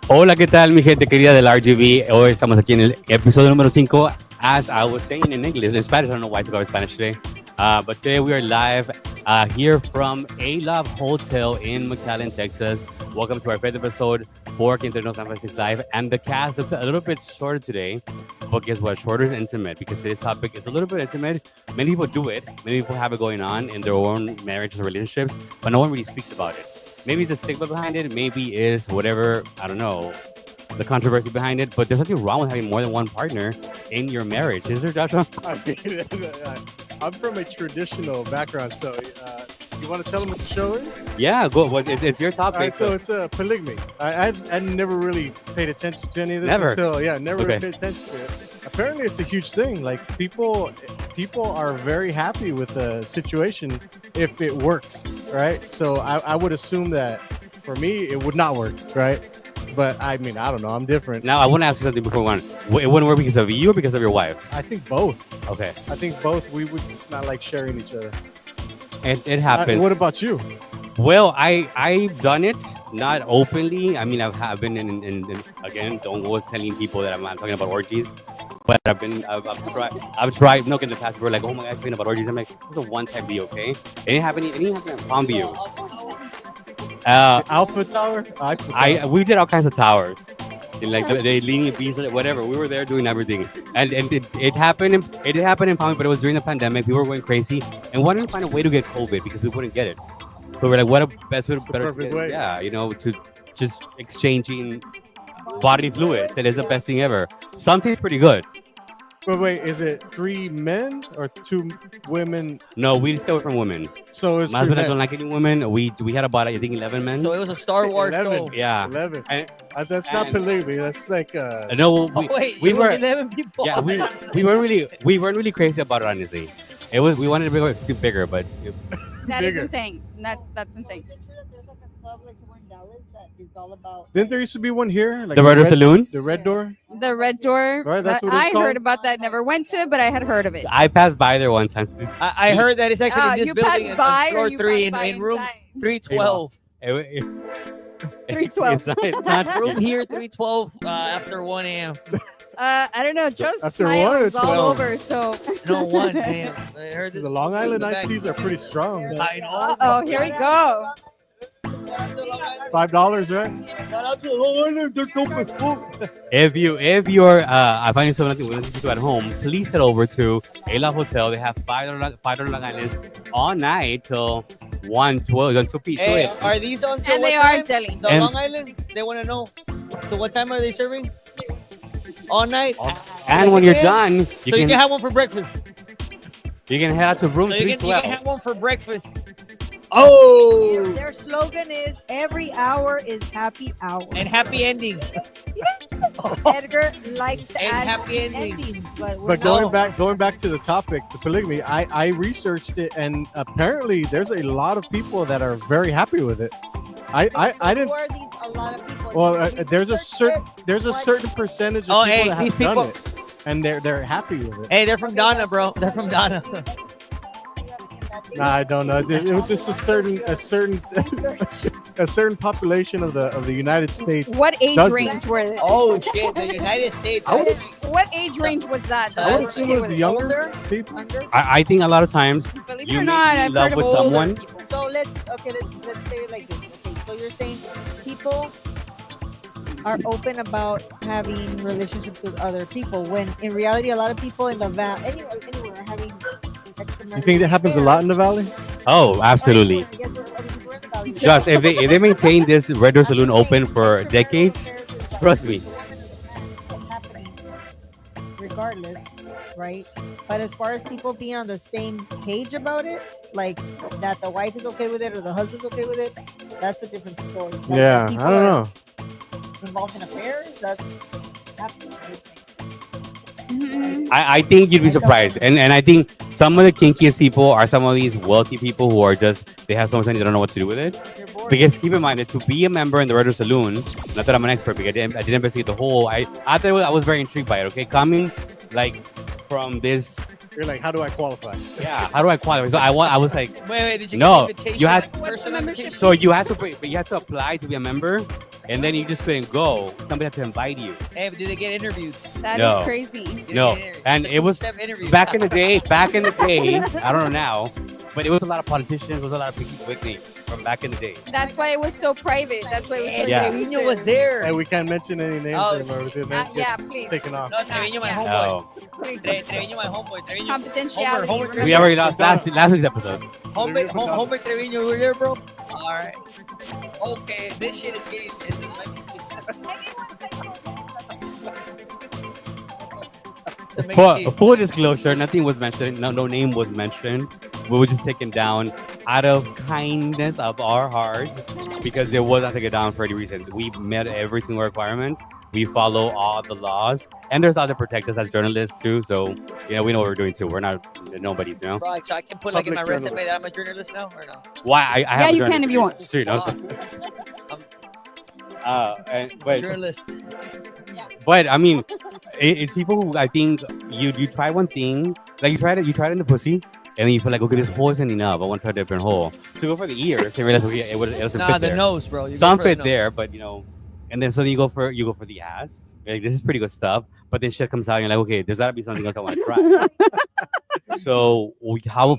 Hola, ¿qué tal, mi gente querida del RGB? Hoy estamos aquí en el episodio número 5. As I was saying in English, in Spanish, I don't know why I took over Spanish today. But today we are live here from A Love Hotel in McAllen, Texas. Welcome to our fifth episode for Quinternos San Francisco Live. And the cast looks a little bit shorter today. But guess what? Shorter is intimate because today's topic is a little bit intimate. Many people do it. Many people have it going on in their own marriages or relationships, but no one really speaks about it. Maybe it's a stigma behind it. Maybe it's whatever, I don't know, the controversy behind it. But there's nothing wrong with having more than one partner in your marriage. Is there, Joshua? I mean, I'm from a traditional background, so you want to tell them what the show is? Yeah, go. Well, it's your topic. All right, so it's polygamy. I never really paid attention to any of this Never? Never really paid attention to it. Apparently, it's a huge thing. Like people are very happy with the situation if it works, right? So I would assume that for me it would not work, right? But I mean, I don't know. I'm different. Now, I want to ask you something before we go on. It wouldn't work because of you or because of your wife? I think both. Okay. I think both. We would just not like sharing each other. It happened. What about you? Well, I've done it, not openly. I mean, I've been in again, don't go telling people that I'm not talking about orgies. But I've tried. No, in the past, we're like, oh my God, talking about orgies. I'm like, it's a one-time deal, okay? It didn't happen in Palmview. Alpha Tower? We did all kinds of towers. Like the leaning bees, whatever. We were there doing everything, and it happened. It did happen in Palm, but it was during the pandemic. People were going crazy and wanted to find a way to get COVID because we wouldn't get it. So we're like, what a best way, way. Yeah, to just exchanging body fluids, and it's the best thing ever. Something's pretty good. But wait, is it 3 men or 2 women? No, we stay away from women. So it's My husband don't like any women. We had about, I think, 11 men. So it was a Star Wars 11. show. Yeah. 11. That's not polygamy. That's like no, we were 11 people. Yeah, we weren't really crazy about it, honestly. We wanted to be bigger, but That is bigger. insane. That's insane. Is it true that there's like a club like somewhere in Dallas that is all about? Didn't there used to be one here? Like the Red Saloon. The Red Door? The Red Door. Right, that's what it's I called? heard about that. Never went to, but I had heard of it. I passed by there one time. I heard that it's actually in this you building passed by on or floor you 3 passed by in room inside? 312. 312. It's not Room here 312 after 1 a.m. I don't know. Joe's After smile one or was all 12? over. So. No, 1 a.m. I heard The Long Island iced teas are pretty strong. I know. Oh, here we go. $5, right? Shout out to the Long Island. They're open. If you're finding something to do at home, please head over to A Love Hotel. They have $5 Long Islands all night till 1:12 until Hey, are these on till And what they time? are jelly. The And- Long Island? They want to know. So what time are they serving? All night? And when you're done, So you can have one for breakfast. you can head out to room So you can 312. have one for breakfast. Oh! Their slogan is every hour is happy hour. And happy ending. Edgar likes to And add happy ending. endings, but we're But not. going back to the topic, the polygamy, I researched it, and apparently there's a lot of people that are very happy with it. I didn't. Who are these a lot of people? Well, You there's a what- certain percentage of Oh, people hey, that these have done people- it, and they're happy with it. Hey, they're from Donna, bro. They're from Donna. Nah, I don't know. It was just a certain population of the United States. What age Does it? range were they? Oh, shit. The United States. What age range was that? I would assume it was Okay, younger older? people. I think a lot of times Believe it you or may not, be in I've love heard of with older someone. people. So let's say it like this. Okay, so you're saying people are open about having relationships with other people when in reality a lot of people in the anywhere are having. You think that happens a lot in the valley? Oh, absolutely. Josh, if they maintain this Red Door Saloon open for decades, trust me. Regardless, right? But as far as people being on the same page about it, like that the wife is okay with it or the husband's okay with it, that's a different story. Like, Yeah, that people I don't are know. Involved in affairs, that's happening. Mhm. I think you'd be surprised, and I think some of the kinkiest people are some of these wealthy people who are just they have so much money they don't know what to do with it. They're bored. Because keep in mind that to be a member in the Red Door Saloon, not that I'm an expert, because I didn't investigate the whole. I thought I was very intrigued by it. Okay, coming like from this You're like, how do I qualify? Yeah, how do I qualify? So I was like, Wait, did you No, get an invitation? you had- like, personal membership? invitation? so you had to apply to be a member, and then you just couldn't go. Somebody had to invite you. Hey, but did they get interviewed? That No. is crazy. Did they No, get interviewed? and It's a it was two-step interview. back in the day. I don't know now, but it was a lot of politicians. It was a lot of big names from back in the day. That's why it was so private. That's why it was so Yeah. Trevino was there. And we can't mention any names Oh, anymore. The event yeah, gets please. taken off. No, Trevino, my Yeah. homeboy. Oh, Please. Trevino, my homeboy. Trevino. Confidentiality. Homer, remember? we already lost last week's episode. Homer Trevino, you were there, bro? All right. Okay, this shit is getting. This is Full disclosure, nothing was mentioned. No name was mentioned. We were just taken down out of kindness of our hearts because it was not taken down for any reason. We met every single requirement. We follow all the laws, and there's other protectors as journalists too. So we know what we're doing too. We're not nobodies, you know. Right, so I can put like in my Public resume journalist. that I'm a journalist now, or no? Why I Yeah, have a you can journalist if you want. degree. Sweet, no, but I mean, it's people who I think you try one thing, like you try it in the pussy, and then you feel like, okay, this hole isn't enough. I want to try a different hole. So you go for the ears, and realize it doesn't Nah, fit the there. nose, bro. You go Some for the fit nose. there, but and then so you go for the ass. You're like, this is pretty good stuff, but then shit comes out, and you're like, okay, there's gotta be something else I want to try. So how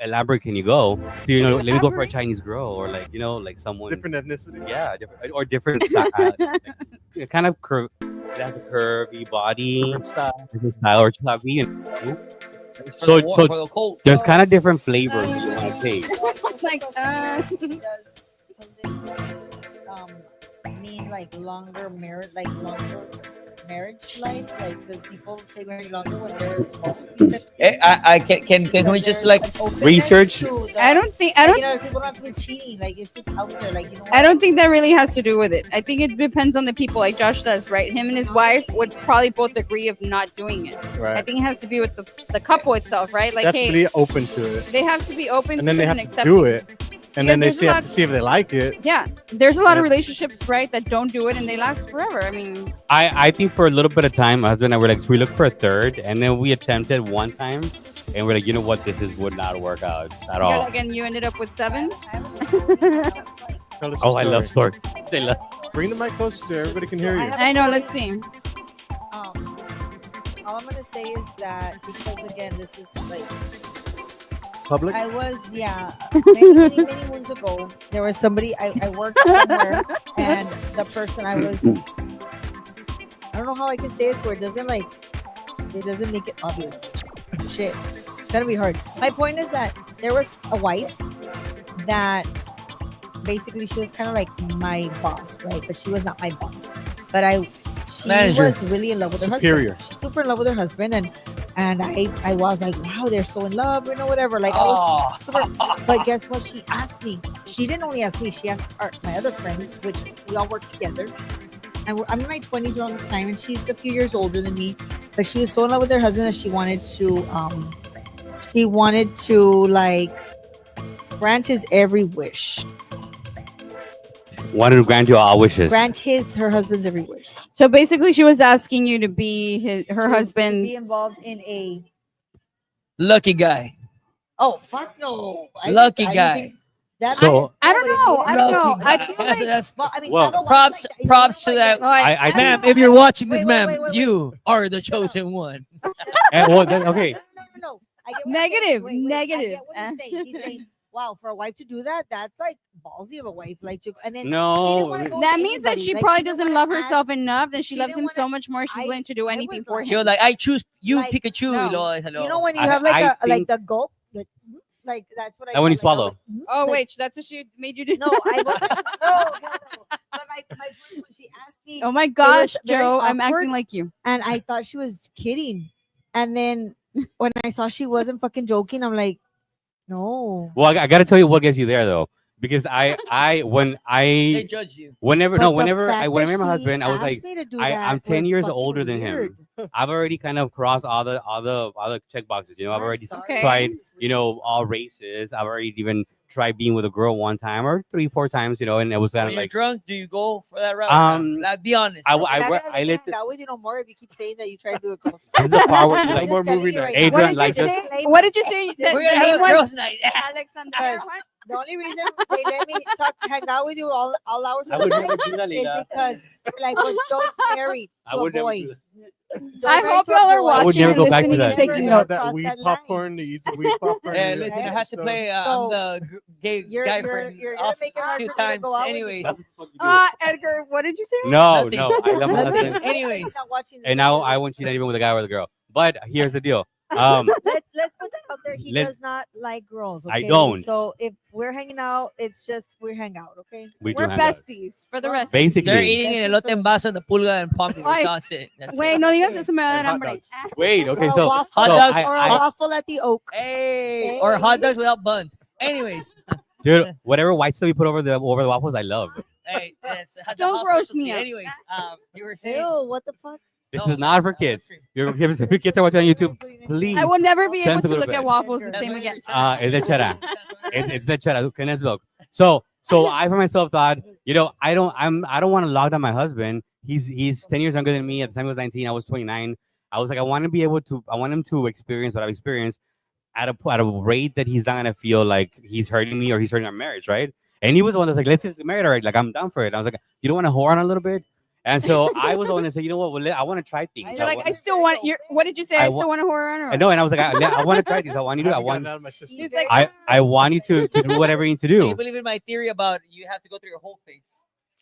elaborate can you go? So let me go for a Chinese girl, or like someone Different ethnicity. yeah, different kind of curve. It has a curvy body, Different style. different style, or chubby. And It's for So- the war- so for the cold. there's kind of different flavors you want to taste. It's like, Mean like longer marriage life? Like, do people say marry longer when they're I can we just like Research? I don't think people don't have to be cheating. Like, it's just out there. Like, I don't think that really has to do with it. I think it depends on the people, like Josh says, right? Him and his wife would probably both agree of not doing it. I Right. think it has to be with the couple itself, right? Like, That's hey, really open to it. they have to be open And to then it they and have to accepting. do it. And then they there's a have lot- to see if they like it. Yeah, there's a lot of Yeah. relationships, right, that don't do it and they last forever. I mean, I think for a little bit of time, my husband and I were like, so we looked for a third, and then we attempted one time, and we're like, you know what, would not work out at you're all. like, and you ended up with 7. Tell us Oh, your I love story. stories. They love. Bring the mic closer so everybody can hear I you. have- I know. Let's see. All I'm gonna say is that because again, this is like Public. I was many moons ago. There was somebody I worked somewhere, and the person I don't know how I can say this where it doesn't make it obvious. Shit, it's gonna be hard. My point is that there was a wife that basically she was kind of like my boss, right? But she was not my boss. But she Manager. was really in love with her Superior. husband. She's super in love with her husband, and I was like, wow, they're so in love, whatever. Like, I was super, but guess what? She asked me. She didn't only ask me. She asked my other friend, which we all work together. And I'm in my 20s around this time, and she's a few years older than me. But she was so in love with her husband that she wanted to like grant his every wish. Wanted to grant you all wishes. Grant her husband's every wish. So basically, she was asking you to be her To husband's. be involved in a. lucky guy. Oh fuck no! Lucky I guy. think That So- I don't know. I don't know. I Lucky feel guy. like That's- Well, I mean, Well, Taco Bell, props- like, you props know, to like, that- I Ma'am, don't if you're know. watching this, Wait, ma'am, wait, wait, wait. you are the chosen one. And, well, then, okay. No. I get what you're saying. Negative, Wait, I negative. get what he's saying. He's saying, wow, for a wife to do that, that's like ballsy of a wife. Like to, and then she No. didn't wanna go that with means that anybody. she Like, probably didn't doesn't wanna love herself ask- enough. That she she loves didn't him so wanna- much more. She's I- willing to do I anything was for like- She him. was like, I choose you, Like, Pikachu. no. Hello. You know when you I- have like I like think- the gulp, like that's what I. And when you felt like. I swallow. was like, Oh like, wait, that's what she made you do. No, I wasn't. No. But my point when she asked me, Oh my gosh, very Joe, I'm awkward. acting like you. and I thought she was kidding, and then when I saw she wasn't fucking joking, I'm like, no. Well, I got to tell you what gets you there though, because when They judge you. whenever But no the whenever fact I whenever that my she husband, I was asked like, me to do I'm that 10 was years fucking older than weird. him. I've already kind of crossed all the check boxes. I've I'm already sorry. Okay. tried, all races. I've already even tried being with a girl one time or 3-4 times, and it was kind When of you're like drunk, do you go for that route? Um, Be honest. I, bro. I, I'm not I, gonna I let hang out with you no more if you keep saying that you try to do it. Girls. this is the part where you No like more telling movie you night. right Adrian, now. What did like you just say? Disclaimer. What did you say? We're We're The gonna have name a was girls' night. Alexandra. What? The only reason they let me hang out with you all hours I of the would night never do that, is Lila. because, like, when Joy's married I to a would never boy, do that. Joy's I married hope to a y'all are boy, I would watching never and go back to listening that. and Never taking You ever have notes. that cross weed that line. popcorn. You eat the weed popcorn. Hey, and listen, I you had to stuff. play. So, I'm the gay guy friend you're gonna make it a hard few for me to times. go out with you. Anyways, That's what you do. Edgar, what did you say? No, nothing. no, I love my Nothing. husband, Anyways, He's not watching this and now video. I won't cheat not even with a guy or the girl. But here's the deal. Let's put that out there. He Let- does not like girls. I Okay? don't. So if we're hanging out, it's just we hang out. Okay. We do We're hang out. besties for the rest. Basically. they're eating an elote en vaso, the pulga and pumpkin. Ay. That's it. That's Wait, it. no digas eso me va a And dar hot hambre. dogs. Wait, okay, Or a so waffle, Hot dogs or a I- waffle at the Oak. Hey, or Hey. hot dogs without buns. Anyways, dude, whatever white stuff you put over the waffles, I love. hey, that's the Don't house gross specialty. me up. Anyways, you were saying. Ew, what the fuck? This No, is not for that's kids. true. If your kids are watching on YouTube, please. I will never be Send able to to go look to at bed. waffles the That's same why again. Es lechera. It's lechera. Goodness milk. So I for myself thought, I don't want to log down my husband. He's 10 years younger than me. At the time he was 19, I was 29. I was like, I want him to experience what I've experienced at a rate that he's not gonna feel like he's hurting me or he's hurting our marriage, right? And he was the one that's like, let's just get married already. Like, I'm down for it. I was like, you don't want to whore on a little bit? And so I was the one that said, you know what? Well, I want to try things. You're like, I still want your. What did you say? I I still want to horror on. I know, and I was like, I want to try these. I want you to. I haven't want. gotten out of my system. He's like, I want you to do whatever you need to So you do. believe in my theory about you have to go through your whole face?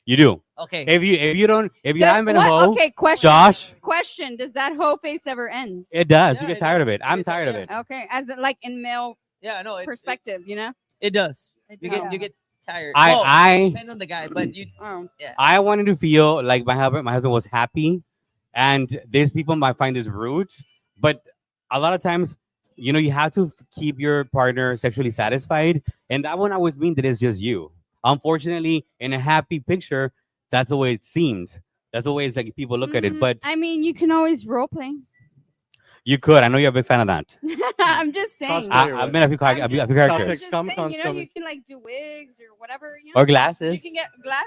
You do. Okay. If you haven't been a what? hoe, Okay, question. Josh, Question: does that hoe face ever end? it does. Yeah, You get it tired does. of it. You I'm get tired of tired, it. Okay, as in, like in male Yeah, no. perspective, you know. It does. You Yeah. get tired. I depend on the guy, but you. Oh, I wanted to feel like my husband was happy, and these people might find this rude, but a lot of times, you have to keep your partner sexually satisfied, and that won't always mean that it's just you. Unfortunately, in a happy picture, that's the way it seemed. That's the way it's like people look at it. But I mean, you can always role play. you could. I know you're a big fan of that. I'm just saying. Cosplay. I've been a few I'm characters. Celtics. I'm just saying, Comic-Con's you coming. can like do wigs or whatever. You know? Or glasses. You can get glass.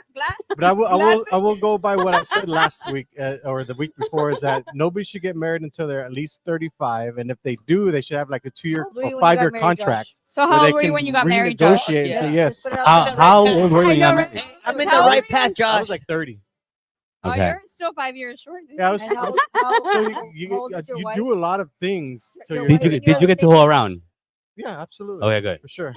But I will go by what I said last week or the week before is that nobody should get married until they're at least 35, and if they do, they should have like a 2-year How old were you or when you got 5-year married, contract. Josh? So where how they old were you can when you got married, Josh? renegotiate and Yeah. say yes. Just put it out there. How old were you when you got I know, married? I'm in How the old right are you? path, I Josh. was like 30. Oh, Okay. you're still 5 years short. dude. Yeah, I was. And how So how old is your you wife? do a lot of things. till Your you're wife Did you when married. did you get to hold around? Yeah, absolutely. Okay, good. For sure.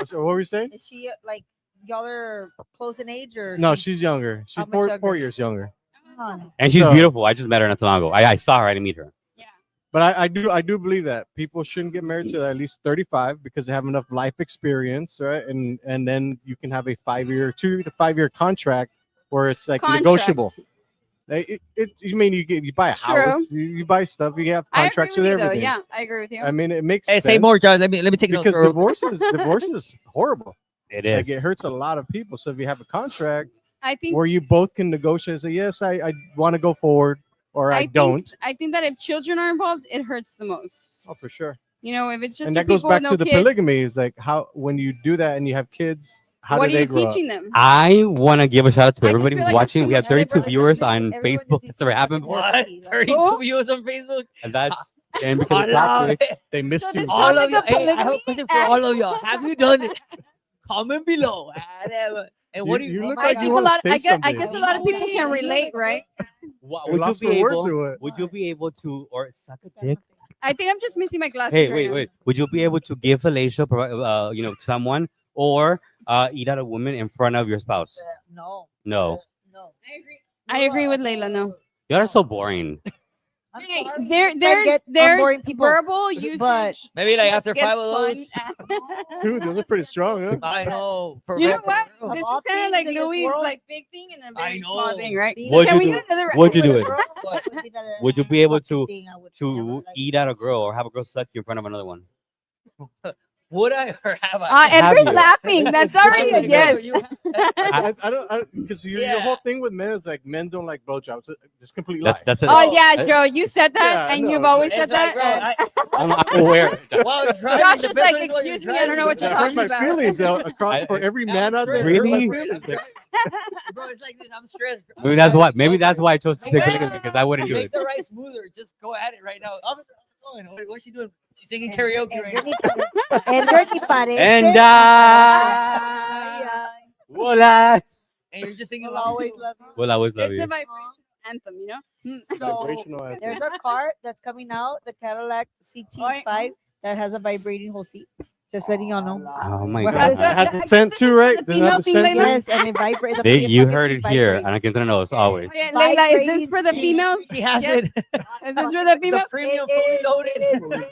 So what were you saying? Is she like y'all are close in age or? No, she's younger. She's How much four younger? years younger. Come And she's So- beautiful. I just met her not too long ago. I saw her. I didn't meet her. But I do believe that people shouldn't get married till at least 35 because they have enough life experience, right? And then you can have a 2 to 5 year contract where it's like negotiable. You mean you buy a True. house, you buy stuff, you have I agree contracts with with you, though. everything. Yeah, I agree with you. I mean, it makes Hey, sense say more, Josh. Let me take because notes. divorce is horrible. It Like is. it hurts a lot of people. So if you have a contract I think where you both can negotiate and say, yes, I want to go forward or I don't. I think that if children are involved, it hurts the most. Oh, for sure. If it's just And two that goes people back with to no the kids, polygamy. Is like how when you do that and you have kids, how what do are they you grow up? teaching them? I want to give a shout out to I just everybody feel who's like it's watching. too We have much 32 Everyone viewers just on everyone Facebook. just That's never happened before. What? Right? 32 Who? views on Facebook. And that's and because of Hello. topic, They missed So you. does All John of you. like a Hey, I have a polygamy? question for all of y'all. Have you done it? Comment below. And what do You you? look my like God. you a want lot. to say I something. guess a lot of people can relate, right? You're would lost you for be words able? or what? Would you be able to or suck a dick? I think I'm just missing my glasses. Hey, right now. wait. Would you be able to give fellatio, someone or eat out a woman in front of your spouse? No, No, no. I agree with Layla. No. y'all are so boring. I'm Hey, sorry. there's boring people. verbal usage. But Maybe like that after gets 5 of those. fun. Dude, those are pretty strong, huh? I know. You know what? Of This all is kind of things like in this Louis' world- like big thing and a I very small know. thing, right? Being What'd Can you we do? get another What'd you with do a it? girl would be the Would you be able fucking to thing I would never like. eat at a girl or have a girl suck you in front of another one? Would I or have I? Have Edgar's you? laughing. That's already a yes. I don't because your whole thing with men is like men don't like blowjobs. It's complete lie. That's it. Oh yeah, Joe, you said that, Yeah, and no, you've always It's said like, that. bro, and I'm aware. While driving, Josh the is best like, way is while you're excuse me, I don't know what you're driving. Hurt talking my about. feelings across for every man out there. Really? Hurt my feelings. Bro, it's like this. I'm stressed. Maybe that's why. Maybe that's why I chose to say polygamy because I wouldn't do Make it. the ride smoother. Just go at it right now. Officer, how's it going? What's she doing? She's singing karaoke right now. Edgar ni parece. And Ay, ay. voila. And you're just singing We'll always love you. Will always love It's a you. vibration anthem, you know. So Vibrational anthem. there's a car that's coming out, the Cadillac CT5, that has a vibrating whole seat. Just letting y'all know. Oh my We're god. It has the scent too, right? Does it have the scent? Yes, and it vibrates. You heard it here, and I can turn it always. Okay, Leila, is this for the Vibrating females? She has Yes. it. Is this for the The females? premium fully loaded.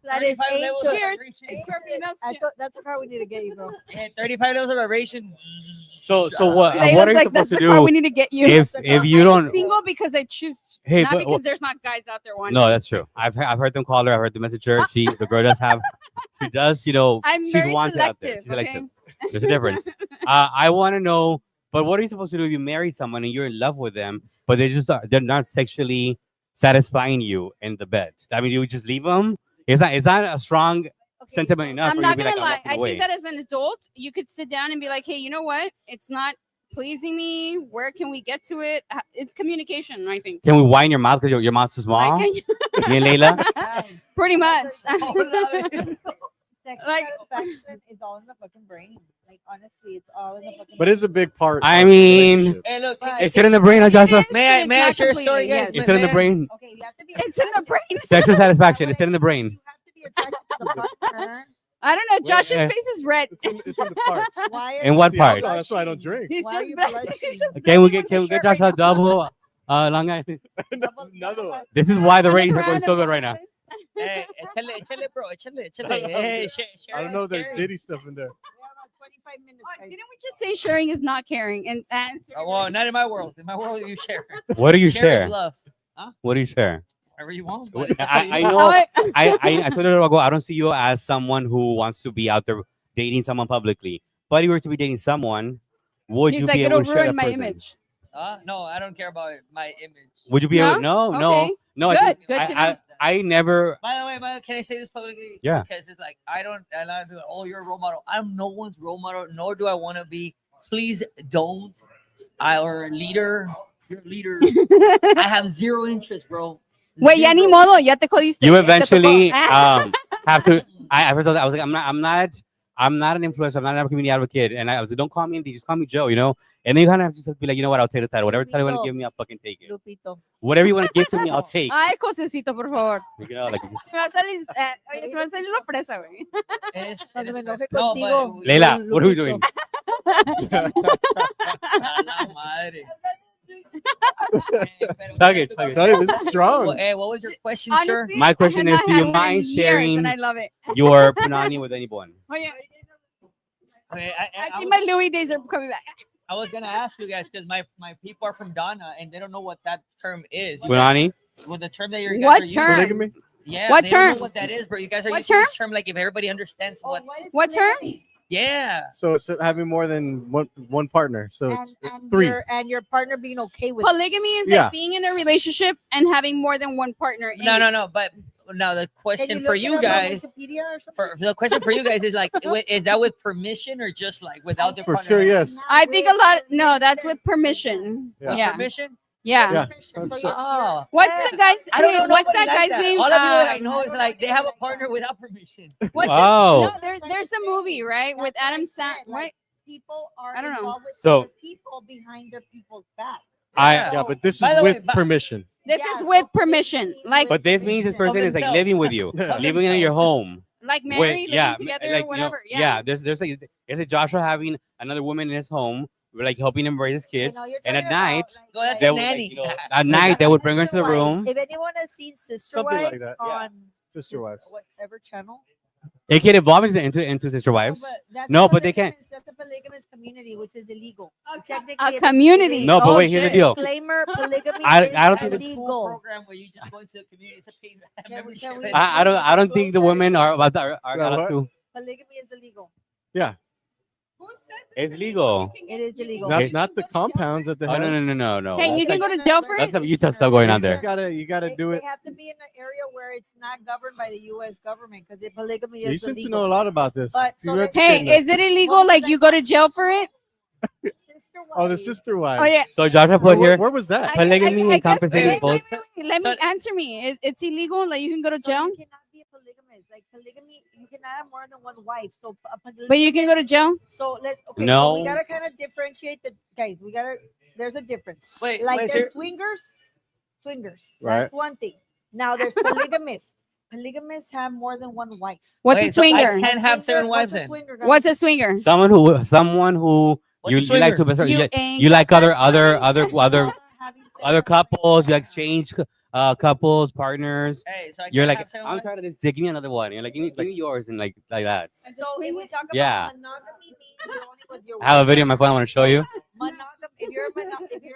That is 35 levels of Cheers. vibration. It's for females. That's a car we need to get you, bro. Yeah, 35 levels of vibration. So what? Leila's What are you like, supposed that's to the car we do need to get you. if you don't? Single because I choose, Hey, not but- because there's not guys out there wanting. No, that's true. I've heard them call her. I've heard them message her. The girl does have. She does. You know, I'm she's very wanted out there. selective. She's Okay. There's a difference. I want to know. But what are you supposed to do if you marry someone and you're in love with them, but they're not sexually satisfying you in the bed? I mean, you just leave them. It's not a strong sentiment enough. I'm for you not to be gonna like, lie. walking I away. think that as an adult, you could sit down and be like, "Hey, you know what? It's not pleasing me. Where can we get to it?" It's communication. I think. Can we wine your mouth because your mouth's too small? Like, Me and Layla. pretty much. Sexual Like- satisfaction is all in the fucking brain. Like honestly, it's all in the fucking. But it's a big part. I of the mean- relationship. Hey, look. But- It's it in the brain, huh, Joshua? It is, May I- but may I it's share a not story, completely, guys? It's it in the Man. brain. Okay, you have to be. It's in the attracted- brain. Sexual satisfaction. But It's in the brain. You have to be attracted to the partner. I don't know. Josh's eh. face is red. It's in the parts. Why? In what See, part? that's why I don't drink. He's Why are just you blushing. blushing? He's just Can we blushing get with the shirt Joshua right a double long guy? Another one. This is why the now. ratings are going so good right now. Hey, échale, bro. Échale. Hey, share, I don't know. There's share. Diddy stuff in there. We have about 25 minutes. Oh, guys. didn't we just say sharing is not caring? And Well, not in my world. In my world, you share. What do you Share share? is love. What do you share? Whatever you want. I know. know. Oh, I told her ago. I don't see you as someone who wants to be out there dating someone publicly. But if you were to be dating someone, would he's you like, be able it'll to share ruin that my person? image. No, I don't care about my image. Would you be able? No, Okay. no. Good, good to know. I never. By the way, can I say this publicly? Yeah. Because it's like a lot of people, oh, you're a role model. I'm no one's role model, nor do I want to be. Please don't. Or a leader. You're a leader. I have zero interest, bro. Güey, ya ni Zero. modo, ya te jodiste. You Ya te eventually tocó. have to. I was like, I'm not an influencer. I'm not a community advocate. And I was like, don't call me Andy, just call me Joe. You know. And then you kind of have to be like, you know what? I'll take the title. Whatever title you want to give me, I'll fucking take it. Lupito. Whatever you want to give to me, I'll take. Ay, cosecito, por favor. You know, like, Me va a salir, oye, me va a salir la fresa, güey. Cuando me enoje No, contigo. but- Leila, what are we Lupito. doing? A la madre. Chug it. Tell you, this is strong. What was your question, sir? Honestly, My question I is, have do not you had one in mind years, sharing And I love it. your punani with anyone? Oye, Okay, I think my Louis days are coming back. I was gonna ask you guys because my people are from Ghana and they don't know what that term is. Punani? Well, the term that you're What term? Polygamy? Yeah, What they don't know term? what that is, bro. You guys are What using term? this term like if everybody understands Oh, what. What term? Yeah. So it's having more than one partner. So it's And three. your partner being okay with Polygamy is Yeah. like being in a relationship and having more than one partner. in No. it. But now the Can question you for look it you up on guys. Wikipedia or something? For the question for you guys is like, is that with permission or just like without the For partner? sure, yes. I think a lot. No, that's with permission. Yeah. Yeah. Permission? Yeah. Yeah. So That's you're- Oh. What's the guy's? I don't hey, know. what's nobody that like guy's that. name? All the people that I know is like they have a partner without permission. What's Oh. no, there's a movie right with That's what I Adam said, Sandler. like, Right? people are I don't know. involved with So- other people behind their people's back. Yeah, but this is By the way, with permission. This Yeah, is so with polygamy permission. Like But this means this person is like themselves. living with you, Yeah. living in your home. like Wait, married, yeah, living together, like, you know, whatever. yeah. There's like, is it Joshua having another woman in his home, like helping him raise his kids, You know, you're and at talking about, night, No, that's they a would, like, nanny. you know, at night they would bring her into the Sister room. Wives. If anyone has seen Sister Something like Wives that, yeah. on Sister wives. whatever channel. It can evolve into sister wives. that's No, a but they can't. polygamous- That's a polygamous community, which is illegal. A Technically, community. No, but Oh, wait, here's the shit. deal. Disclaimer: polygamy I is don't think It's a cool illegal. program where you just go into the community. It's a paid Can we- membership. can we- I don't think the women are about to, are Yeah, allowed what? to. Polygamy is illegal. Yeah, It's legal. It is illegal. not the compounds at the Oh head. no. Hey, you That's can like- go to jail for That's it. some Utah stuff going on You there. just you gotta do They it. have to be in an area where it's not governed by the U.S. government because polygamy You is seem to illegal. know a lot about this. But so You let's- educating Hey, us. is it illegal? Like you go to jail for it? Oh, the sister wife. Oh yeah. So Joshua put Where, here. where was that? Polygamy guess- encompassing wait, both. Let me So- answer me. It's illegal. Like you can go to So jail, you cannot be a polygamist. Like polygamy, you cannot have more than one wife. So a but you can go to jail. So okay, No. so we gotta kind of differentiate the guys. There's a difference. Wait, Like wait, there's so- swingers. Right. That's one thing. Now there's polygamists. Polygamists have more than one wife. What's Wait, a so I swinger? can't have seven wives What's a then. swinger, guys? What's a swinger? Someone who What's you, a you like to swinger? you like other Having sex other with couples. You exchange couples, partners. Hey, so I You're can't like, have seven I'm wives? trying to this. Give me another one. You're like, give me yours and like that. So if we talk about Yeah. monogamy means you're only with your I have a wife. video on my phone. I want to show you. If you're a monogamist,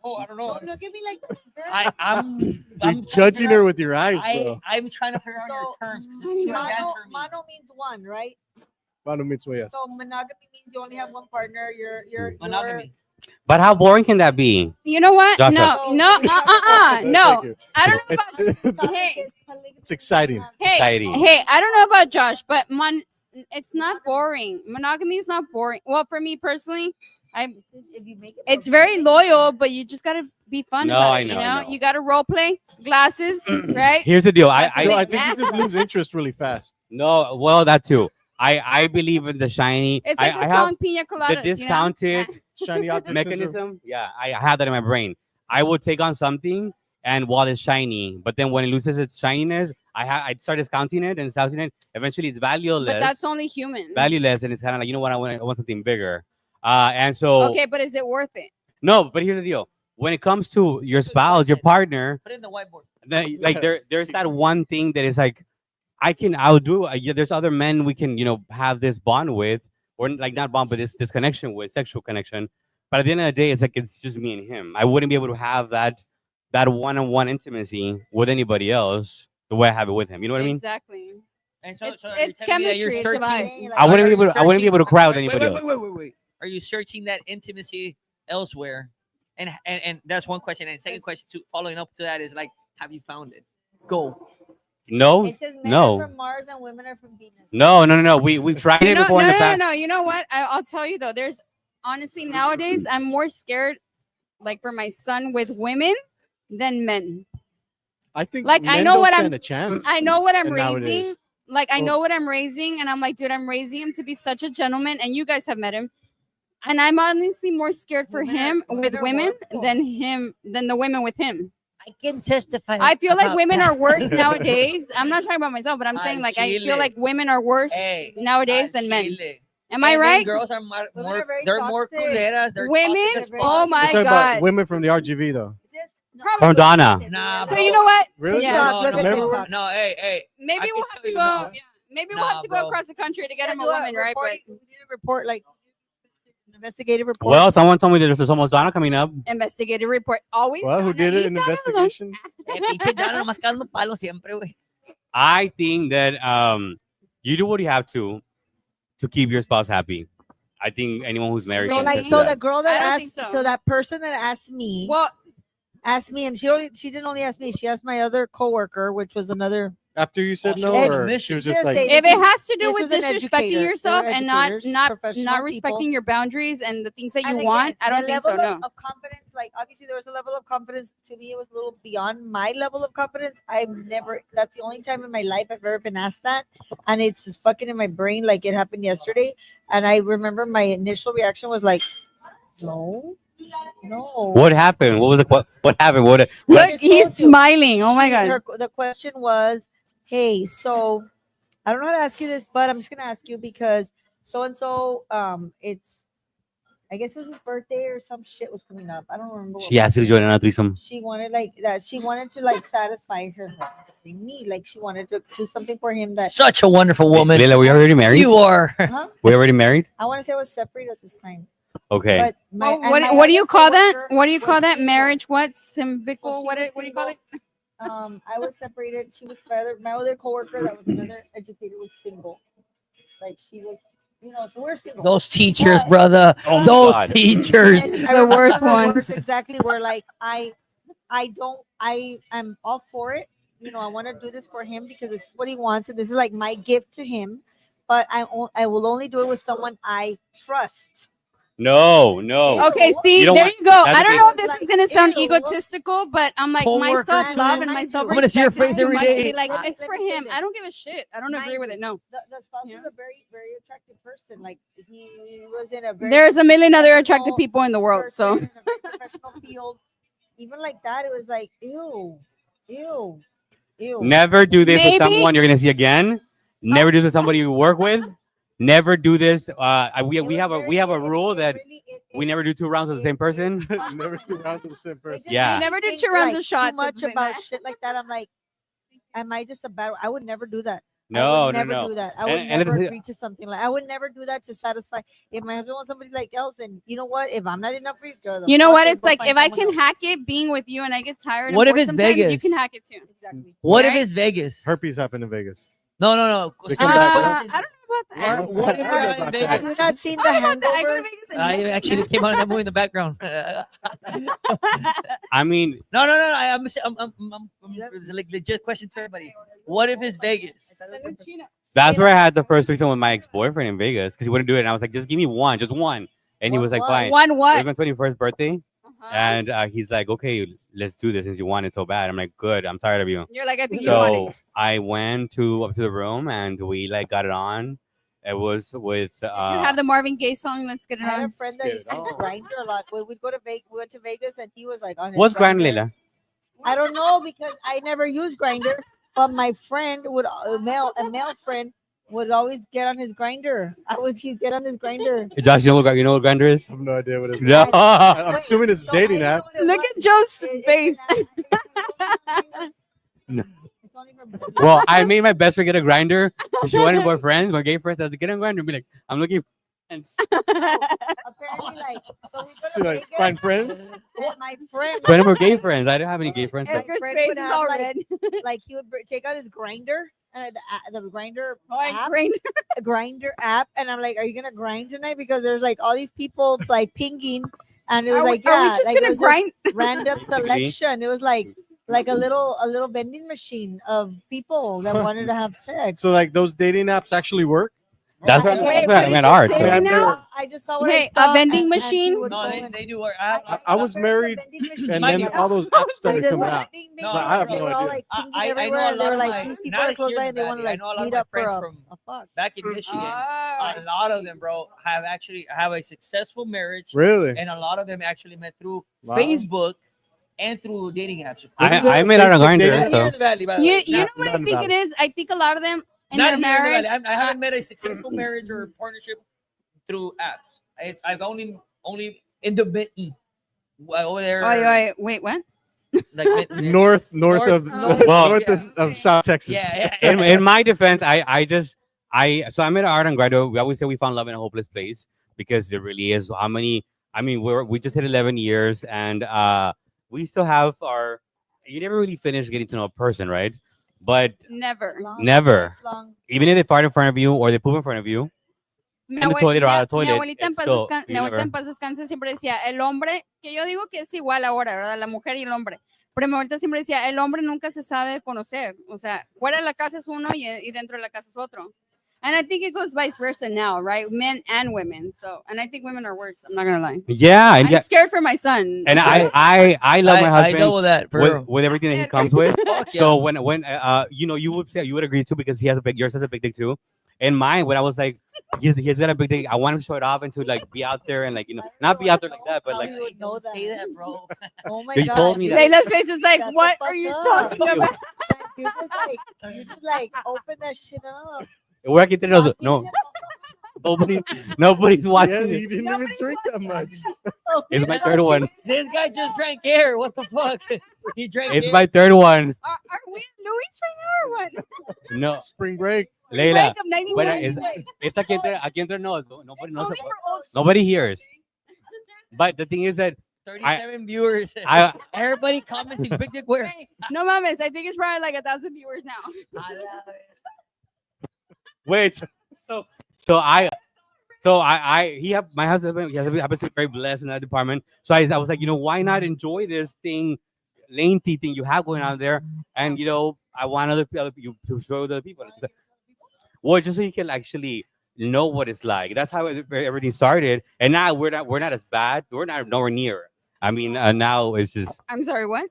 Oh, I don't know. don't look at me like I'm You're judging her with your eyes, bro. I'm trying to figure out your So, terms. 'cause it's too advanced for me. mono means one, right? Mano Mitsuo, yes. So monogamy means you only have one partner. You're Monogamy. But how boring can that be? You know what? Joshua. No. Thank No. you. I don't know about. It's, Hey. it's exciting. Hey, Society. hey, I don't know about Josh, but it's not boring. Monogamy is not boring. Well, for me personally, If you make it it's for very money, loyal, but you just gotta be fun No, about I it. know, You I know, know. you gotta role play, glasses, right? Here's the deal. So I I think you just lose interest really fast. no. Well, that too. I believe in the shiny. It's like I a have song pina coladas. the you know? discounted Shiny object syndrome. mechanism. Yeah, I have that in my brain. I will take on something, and while it's shiny, but then when it loses its shininess, I'd start discounting it and discounting it. Eventually, it's valueless. But that's only human. valueless, and it's kind of like, you know what, I want something bigger. And so Okay, but is it worth it? no. But here's the deal: when it comes to your spouse, your partner, Put it in the whiteboard. like there's that one thing that is like, I'll do. Yeah, there's other men we can have this bond with, or like not bond, but this connection with, sexual connection. But at the end of the day, it's like it's just me and him. I wouldn't be able to have that one-on-one intimacy with anybody else the way I have it with him. You know what I mean? Exactly. And so, It's- so are you it's telling me that you're chemistry, it's a searching- vibe. I wouldn't be Are able you to. I wouldn't be able to cry with Wait, anybody wait, else. wait. Are you searching that intimacy elsewhere? And that's one question. And second question, following up to that, is like, have you found it? Go. No, It's because men no. are from Mars and women are from Venus. no. We've tried it before in the past. No. You know what? I'll tell you though. There's honestly nowadays I'm more scared, like for my son with women than men. I think Like, I men know don't what stand a chance. I know what I'm And raising. nowadays. Like I Oh. know what I'm raising, and I'm like, dude, I'm raising him to be such a gentleman, and you guys have met him. And I'm honestly more scared for Women are- him women with are women horrible. than the women with him. I can testify. I feel like about women that. are worse nowadays. I'm not talking about myself, but I'm saying Al like I chile. feel like women are worse Hey, nowadays Al than men. chile. Am I And then right? Girls are Women more. are very They're more toxic. culeras. They're Women? toxic as They're fuck. Oh very- my We're talking God. about women from the RGV though. Just From Donna. Nah, So bro. you know what? Really? Yeah. TikTok, look at Never- TikTok. No, hey. Maybe I we'll can have tell to you go. now. Yeah. Maybe Nah, we'll have to bro. go across the country to get Yeah, him a do woman, right? But we need a report, like an investigative report. Well, someone told me that there's almost Donna coming up. investigative report always. Well, who did it? An Donna, investigation? Pinche Dana nomás cagando palo siempre, güey. I think that you do what you have to keep your spouse happy. I think anyone who's married so can like, attest so to the that. girl I that don't think asked, so. so that person that asked me, Well, and she didn't only ask me, she asked my other coworker, which was another. After you said Oh, no, she was or on a she was mission. just like, Yes, if it has to do This with was an disrespecting educator. They yourself were and not educators, professional respecting people. your boundaries and the things that you And want, again, I don't the think so. level No. of confidence, like obviously there was a level of confidence. To me, it was a little beyond my level of confidence. That's the only time in my life I've ever been asked that. And it's just fucking in my brain like it happened yesterday. And I remember my initial reaction was like, no. What happened? What was the what happened? What? Look, I just he's told you. smiling. Oh my God. The question was, hey, so I don't know how to ask you this, but I'm just gonna ask you because so and so, it's, I guess it was his birthday or some shit was coming up. I don't remember. She asked you to join another threesome. She wanted like that. She wanted to like satisfy her need. Like she wanted to do something for him that Such a wonderful woman. Leila, we already married. You are. huh? We already married. I want to say I was separated at this time. Okay. But What do you call that? What do you call that? Marriage? What? Symbolical? So she What was do you call it? I was separated. She was my other coworker that was another educator was single. Like she was, so we're single. Those teachers, But- brother. Oh my Those God. teachers. And The worst remember ones. words exactly where like I'm all for it. I want to do this for him because this is what he wants, and this is like my gift to him. But I will only do it with someone I trust. No. Okay, see, You don't there want- you go. that's I don't the know if this is gonna sound Ew. egotistical, but I'm like my Coworker self-love too. and my Mind you, self I'm gonna see your respect face is too every much to day. be like, Let me- it's let for me say him. this. I don't give a shit. I don't agree Mind with you, it. No. The spouse Yeah. is a very, very attractive person. Like he was in a very There's a million other attractive professional people in the world, person so in a very professional field. Even like that, it was like ew. Never do this with Maybe- someone you're gonna see again. Never do this with somebody you work with. Never do this. We have a rule that we never do 2 rounds with the same person. Never two rounds with the same person. Yeah. You never do think, 2 rounds like, of shots Too much at the same about time. shit like that. I'm like, am I just a bad? I would never do that. I No, would never no. do that. I would And never it's- agree to something like. I would never do that to satisfy. If my husband wants somebody like else, then you know what? If I'm not enough for you, go the You know fuck what? and It's go like find if I someone can else. hack it being with you and I get tired. What and if bored it's sometimes, You Vegas? can hack it too. Exactly. What if Right? it's Vegas? Herpes happened in Vegas. No. They Uh, came I back. don't know about that. What if I you're about in that. Vegas? Have you not seen the I go to Hangover? Vegas and I actually came out of that movie in the background. I mean, No. I'm it's like legit question to everybody. What if it's Vegas? that's where I had the first threesome with my ex-boyfriend in Vegas because he wouldn't do it, and I was like, just give me one, just one, and he One was like, what? fine. One It was what? my 21st birthday, Uh-huh. and he's like, okay, let's do this since you want it so bad. I'm like, good, I'm tired of you. You're like, I think you want it. So I went up to the room and we like got it on. It was with Did you have the Marvin Gaye song? Let's get it I had a on. friend that Scared used to use off. Grindr a lot. We went to Vegas, and he was like on his what's Grand Grindr. Leila? I don't know because I never used Grinder, but my friend would a male friend would always get on his Grinder. He'd get on his Grinder. Josh, you know what Grinder is? I have no idea what it is. No. I'm assuming it's dating app. Look at Joe's face. No. It's only for Well, I made my best friend get a grinder. She wanted more friends, more gay friends. I was like, get a grinder. Be like, I'm looking for friends. apparently like so we go So to like Vegas, find friends. and my friend 20 more gay friends. I don't have any gay friends. My Edgar's friend face would is have, all like, red. like he would take out his Grinder and the Grinder Oh, I app, grained. Grinder app, and I'm like, are you gonna grind tonight? Because there's like all these people like pinging, and it was like, are we yeah, just like it gonna was just grind? random selection. It was like a little vending machine of people that wanted to have sex. So like those dating apps actually work. That's Wait, what what I did meant you art. say Yeah, right they're- now? I just saw what Hey, I saw, a vending and he machine? would No, go they, and- they do work. I was married, and Might then be- all those apps started Just coming like out. bing, bing, No, bing, I have and they no were all idea. like pinging I know everywhere. a And they lot were of like, my- these people not are close here by, in and they want to Valley. I like know a lot of meet my up for friends a from fuck. back in Michigan. Oh, A lot of them, bro, have a successful marriage, Really? and a lot of them actually met through Wow. Facebook and through dating apps. I made out a Facebook grinder. dating Not here So in the Valley, by the You way. know Not- what not I in think it Valley. is? I think a lot of them in Not their here in the marriage. Valley. I haven't met a successful marriage or partnership through apps. I've only intermittent over there. Wait, what? Like North of Well- north of South Texas. yeah. in my defense, so I made art on Grinder. We always say we found love in a hopeless place because it really is. We just hit 11 years, and we still have our. You never really finish getting to know a person, right? But Never. Long, Never. long. even if they fart in front of you or they poop in front of you, Mi in the abue- toilet or mi- out of the mi toilet, abuelita en it's paz still- descan- mi you abuelita never- en paz descanse siempre decía, el hombre, que yo digo que es igual ahora, ¿verdad? La mujer y el hombre. Pero mi abuelita siempre decía, el hombre nunca se sabe conocer. O sea, fuera de la casa es uno y dentro de la casa es otro. And I think it goes vice versa now, right? Men and women. So, and I think women are worse. I'm not gonna lie. yeah, and I'm scared for my son. and I love my I husband know that for real. with everything that he comes with. Fuck yeah. So when you would say you would agree too because yours has a big dick too. And mine, when I was like, he's got a big dick. I want him to show it off and to like be out there and like not be out there like that, but How like you would know Don't that. say that, bro. Oh my You god. told me that. Layla's face is like, Shut the what fuck are you up. talking about? You just like open that shit up. we're aquí entre nos- no nobody's Yeah, watching he it. didn't even drink that much. It's my third one. This guy just drank air. What the fuck? He drank It's air. my third one. Are we Luis right now or what? No, Spring break. Leila. Break of 91. But it's aquí entre nos. Nobody knows. Only for old Nobody hears. But the thing is that 37 viewers. I Everybody commenting big dick where? No mames, I think it's probably like 1,000 viewers now. wait. So so he have my husband. He happens to be very blessed in that department. So I was like, why not enjoy this thing, lengthy thing you have going on there, and I want other people to show the people. Well, just so you can actually know what it's like. That's how everything started. And now we're not as bad. We're not nowhere near. I mean, now it's just I'm sorry, what?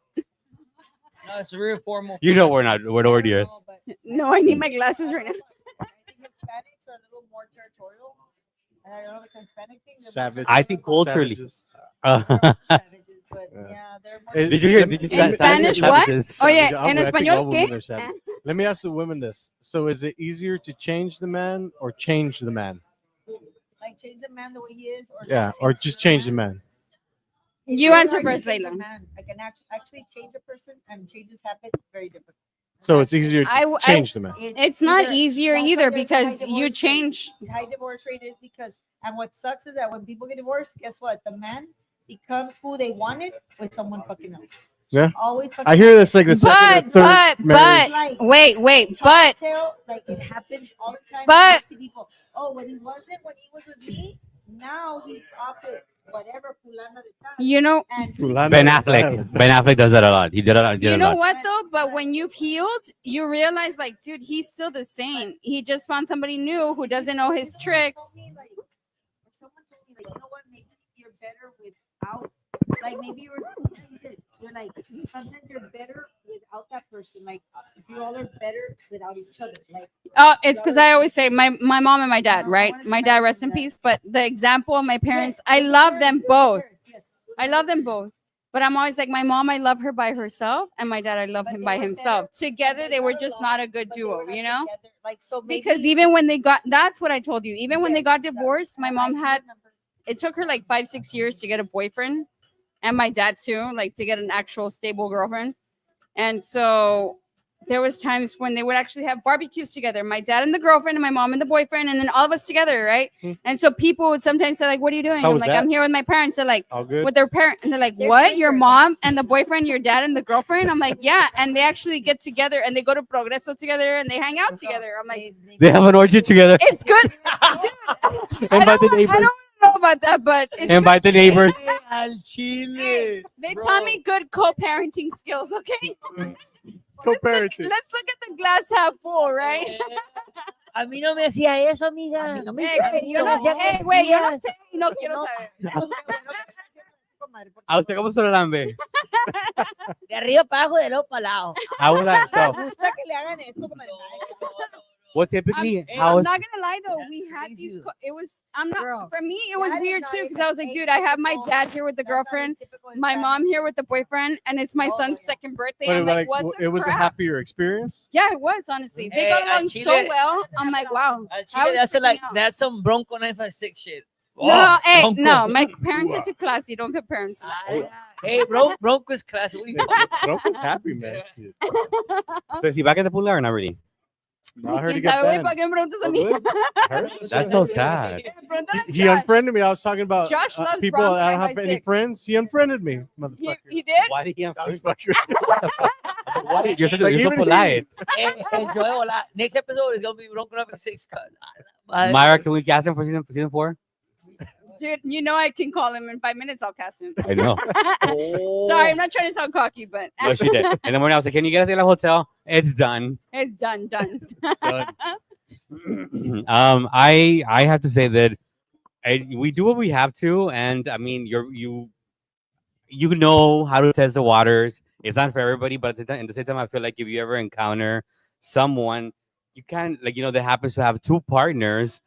No, it's a real formal. we're nowhere near. No, but No, I need my glasses right now. I think Hispanics are a little more territorial. And I don't know if it's Hispanic thing. they're more Savage. I think culturally. Savages. savages, but Yeah. yeah, they're more. Did Did you hear? In Did you Spanish, what? savages? Oh yeah, Savage. en I think all español, women ¿qué? are savage. Let me ask the women this. So is it easier to change the man or change the man? Like change the man the way he is, or Yeah, or just change the man. It's You very answer hard to first, change a Leila. man. I can actually change a person and change his habits. Very difficult. So it's easier to I w- I- change the man. It's not either- easier that's why either there's a high because you divorce rate. change. High divorce rate is because, and what sucks is that when people get divorced, guess what? The man becomes who they wanted with someone fucking else. Yeah. Always fucking I hear this like the second or third marriage. Like, Wait, talk but tale, like it happens all the time. But- You see people, oh, when he was with me, now he's off with whatever fulano de tal. you know, And Fulano Ben de Affleck. tal. Ben Affleck does that a lot. He did a lot. Did you a know lot. what though? But when you've healed, you realize like, dude, he's still the same. He just found somebody new who doesn't know his tricks. Someone told me, like, you know what? Maybe you're better without, like, maybe you're like, sometimes you're better without that person. Like, if you all are better without each other. Like, Oh, it's because I always say my mom and my dad, right? My dad, rest in peace. But the example of my parents, I love them both. Yes. I love them both. But I'm always like, my mom, I love her by herself, and my dad, I love But him they by were himself. better- Together, they were got just along, not a good but they were duo, not you know? together. Like, so maybe, Because even when they got, that's what I told you. Even when they got Yes, divorced, my mom I had, remember. it took her like 5-6 years to get a boyfriend, and my dad too, like to get an actual stable girlfriend. And so there was times when they would actually have barbecues together, my dad and the girlfriend and my mom and the boyfriend, and then all of us together, right? And so people would sometimes say like, what are you doing? How I'm was like, that? I'm here with my parents. They're like, All good. with their parent, and they're like, They're what, your swingers. mom and the boyfriend, your dad and the girlfriend? I'm like, yeah. And they actually get together and they go to Progreso together and they hang out together. I'm like, They have an orgy together. it's good. Dude, Invite the I neighbors. don't know about that, but it's Invite the neighbors. Al chile. they taught me good co-parenting skills, okay? Co-parenting. Let's look at the glass half full, right? A mí no me hacía eso, amiga. No me Hey, hacía güey, yo no, eso. hey, güey, yo no sé, no quiero saber. ¿A usted cómo se lo lambe? De arriba para abajo, de lado para lado. How was that? So, Me gusta que le hagan esto, comadre. well, typically, I'm how is not gonna lie though, we had crazy. these. It was. I'm not. Girl, For me, it was that is weird not too even because I was like, a dude, I have my typical- dad here with the That's not a girlfriend, typical my Hispanic. mom here with the boyfriend, and it's my Oh, son's yeah. second birthday. But I'm like, what? it the was a crap? happier experience. Yeah, it was honestly. They Hey, got at along so Chile- well. I'm like, wow. Al I chile, was that's freaking like out. that's some Bronco 956 shit. No, Oh, hey, Bronco. no, my parents are too classy. Don't compare them to that. Hey, Bronco is class. What do you Broke was happy, man. Shit. so is he back at the pool or not really? No, I heard he ¿Quién got sabe, güey? banned. ¿Para qué me preguntas a Oh, mí? good. I heard. That's so sad. Pregúntale a He Josh. unfriended me. I was talking about Josh loves people. Bronco I don't have 956. any friends. He unfriended me, He, motherfucker. he did? Why did he I was unfriend? fucking- Why did you're so, Like, you're so even he- polite? Enjoy a lot. Next episode is gonna be Bronco 956. Myra, can we cast him for season 4? Dude, you know I can call him in 5 minutes. I'll cast him. I know. Sorry, I'm not trying to sound cocky, but No, she did. And then when I was like, "Can you get us to the hotel?" It's done. it's done. I have to say that we do what we have to, and I mean, you know how to test the waters. It's not for everybody, but at the same time, I feel like if you ever encounter someone, you can't that happens to have two partners.